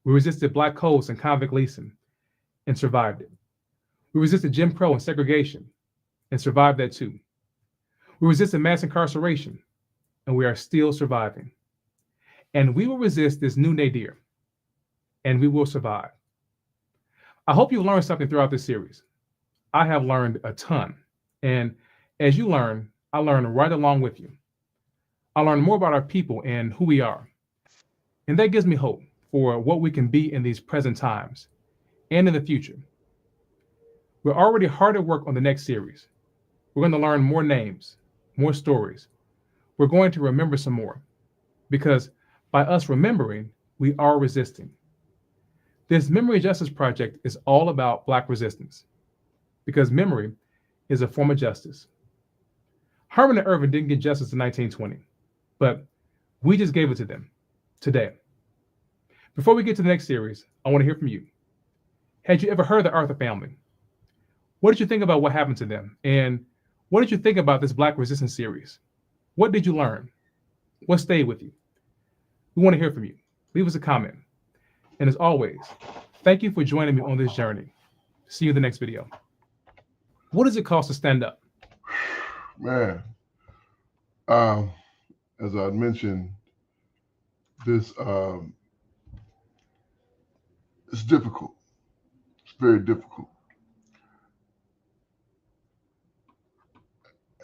We resisted black codes and convict leasing and survived it. We resisted Jim Crow and segregation and survived that too. We resisted mass incarceration, and we are still surviving. And we will resist this new nadir, and we will survive. I hope you learned something throughout this series. I have learned a ton, and as you learn, I learn right along with you. I learn more about our people and who we are, and that gives me hope for what we can be in these present times and in the future. We're already hard at work on the next series. We're going to learn more names, more stories. We're going to remember some more, because by us remembering, we are resisting. This Memory Justice Project is all about Black resistance, because memory is a form of justice. Herman and Irvin didn't get justice in 1920, but we just gave it to them today. Before we get to the next series, I want to hear from you. Had you ever heard of the Arthur family? What did you think about what happened to them? And what did you think about this Black Resistance series? What did you learn? What stayed with you? We want to hear from you. Leave us a comment. And as always, thank you for joining me on this journey. See you in the next video. What does it cost to stand up? Man, as I mentioned, this it's difficult. It's very difficult.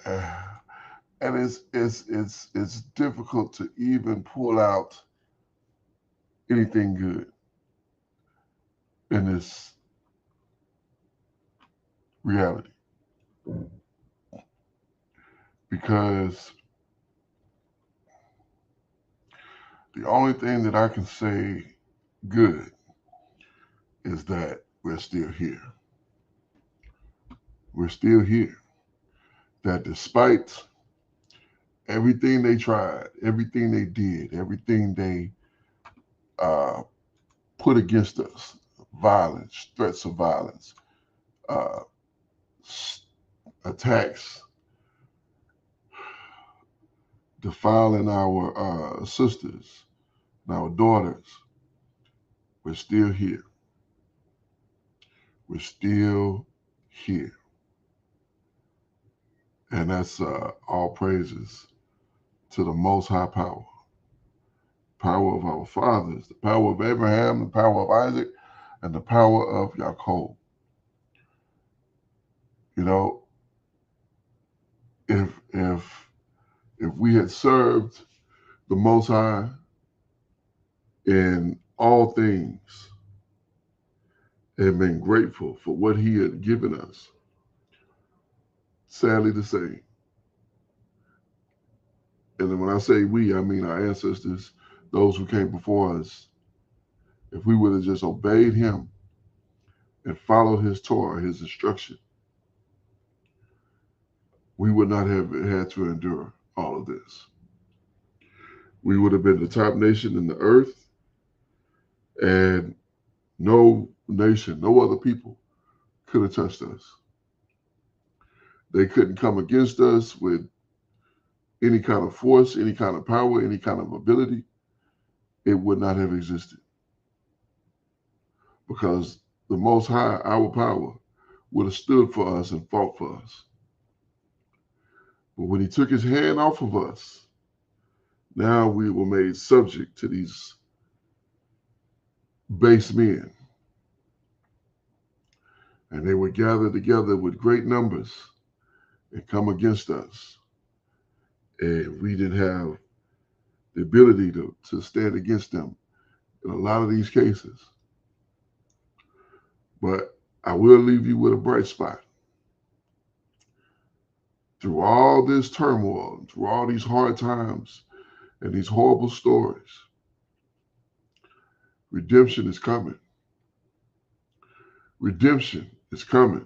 And it's difficult to even pull out anything good in this reality, because the only thing that I can say good is that we're still here. We're still here. That despite everything they tried, everything they did, everything they put against us, violence, threats of violence, attacks, defiling our sisters and our daughters, we're still here. We're still here. And that's all praises to the Most High Power. Power of our fathers, the power of Abraham, the power of Isaac, and the power of Yaakov. You know, if we had served the Most High in all things and been grateful for what He had given us, sadly to say, and when I say we, I mean our ancestors, those who came before us, if we would have just obeyed Him and followed His Torah, His instruction, we would not have had to endure all of this. We would have been the top nation in the earth, and no nation, no other people could have touched us. They couldn't come against us with any kind of force, any kind of power, any kind of ability. It would not have existed, because the Most High, our power, would have stood for us and fought for us. But when He took His hand off of us, Now we were made subject to these base men, and they would gather together with great numbers and come against us. And we didn't have the ability to stand against them in a lot of these cases. But I will leave you with a bright spot. Through all this turmoil, through all these hard times and these horrible stories, redemption is coming. Redemption is coming.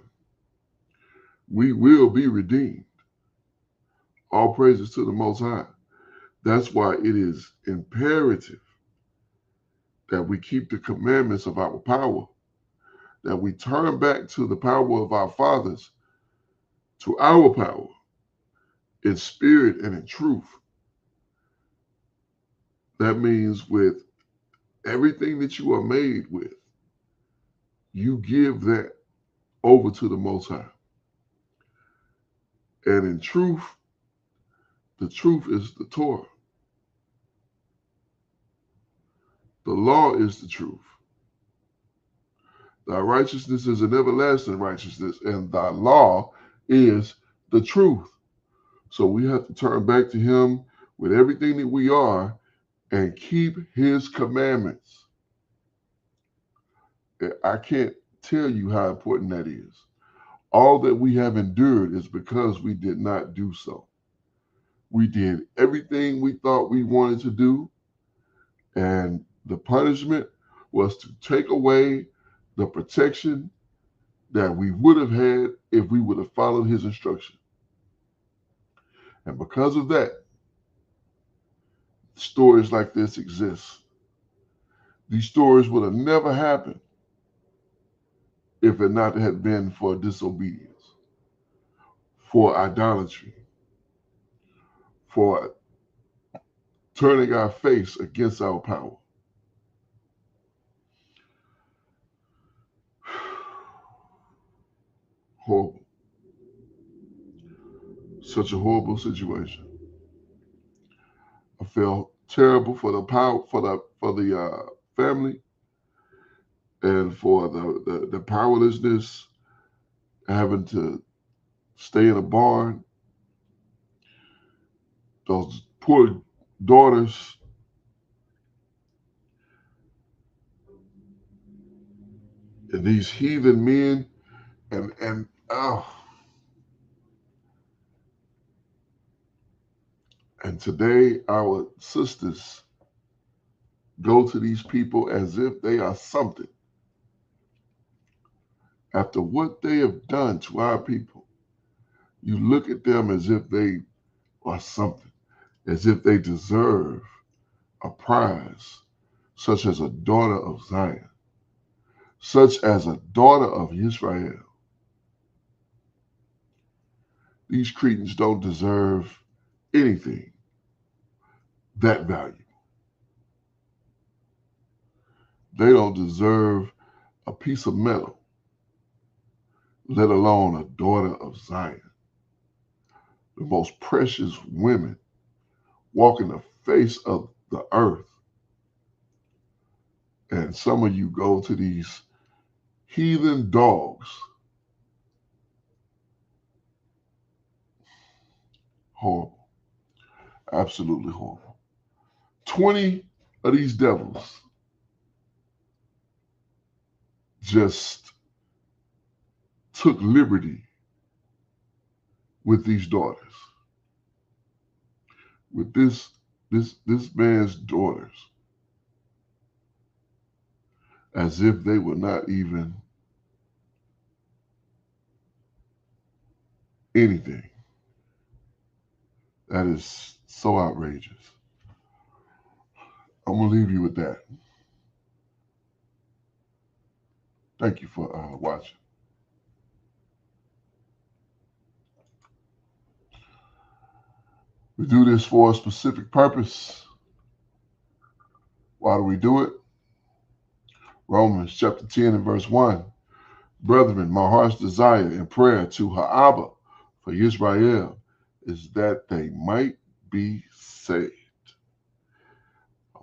We will be redeemed. All praises to the Most High. That's why it is imperative that we keep the commandments of our power, that we turn back to the power of our fathers, to our power, in spirit and in truth. That means with everything that you are made with, you give that over to the Most High. And in truth, the truth is the Torah. The law is the truth. Thy righteousness is an everlasting righteousness, and thy law is the truth. So we have to turn back to him with everything that we are and keep his commandments. I can't tell you how important that is. All that we have endured is because we did not do so. We did everything we thought we wanted to do, and the punishment was to take away the protection that we would have had if we would have followed his instruction. And because of that, stories like this exist. These stories would have never happened if it not had been for disobedience, for idolatry, for turning our face against our power. Horrible. Such a horrible situation. I feel terrible for the power, for the family, and for the powerlessness, having to stay in a barn. Those poor daughters. And these heathen men, and and today our sisters go to these people as if they are something. After what they have done to our people, you look at them as if they are something, as if they deserve a prize, such as a daughter of Zion, such as a daughter of Israel. These Cretans don't deserve anything that valuable. They don't deserve a piece of metal, let alone a daughter of Zion. The most precious women walking the face of the earth. And some of you go to these heathen dogs. Horrible. Absolutely horrible. 20 of these devils just took liberty with these daughters, with this man's daughters, as if they were not even anything. That is so outrageous. I'm going to leave you with that. Thank you for watching. We do this for a specific purpose. Why do we do it? Romans chapter 10 and verse 1. Brethren, my heart's desire and prayer to Ha'abba for Israel is that they might be saved.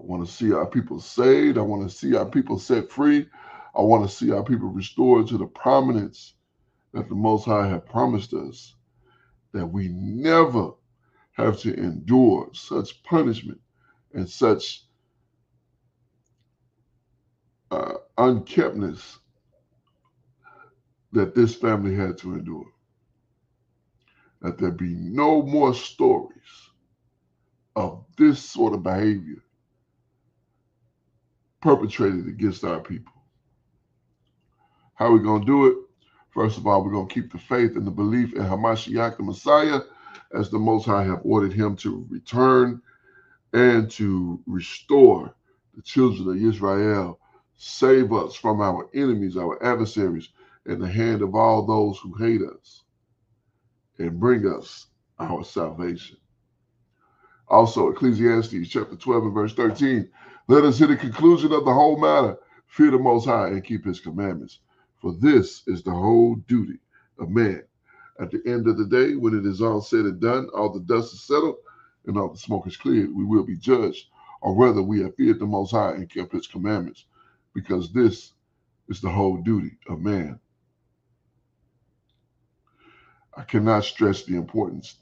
want to see our people saved. I want to see our people set free. I want to see our people restored to the prominence that the Most High have promised us, that we never have to endure such punishment and such unkeptness that this family had to endure. That there be no more stories of this sort of behavior perpetrated against our people. How are we going to do it? First of all, we're going to keep the faith and the belief in Hamashiach, the Messiah, as the Most High have ordered him to return and to restore the children of Israel, save us from our enemies, our adversaries, in the hand of all those who hate us, and bring us our salvation. Also, Ecclesiastes chapter 12 and verse 13, let us hear the conclusion of the whole matter, fear the Most High and keep his commandments, for this is the whole duty of man. At the end of the day, when it is all said and done, all the dust is settled and all the smoke is cleared, we will be judged on whether we have feared the Most High and kept his commandments, because this is the whole duty of man. I cannot stress the importance,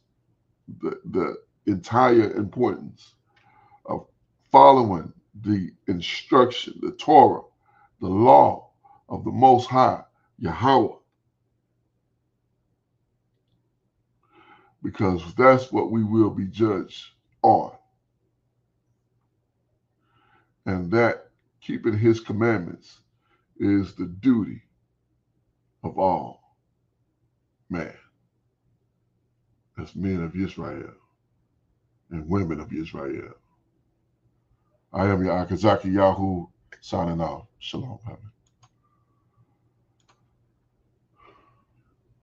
the entire importance of following the instruction, the Torah, the law of the Most High, Yahweh, because that's what we will be judged on. And that keeping his commandments is the duty of all man, as men of Israel and women of Israel. I am your Akazaki Yahoo, signing off. Shalom, family.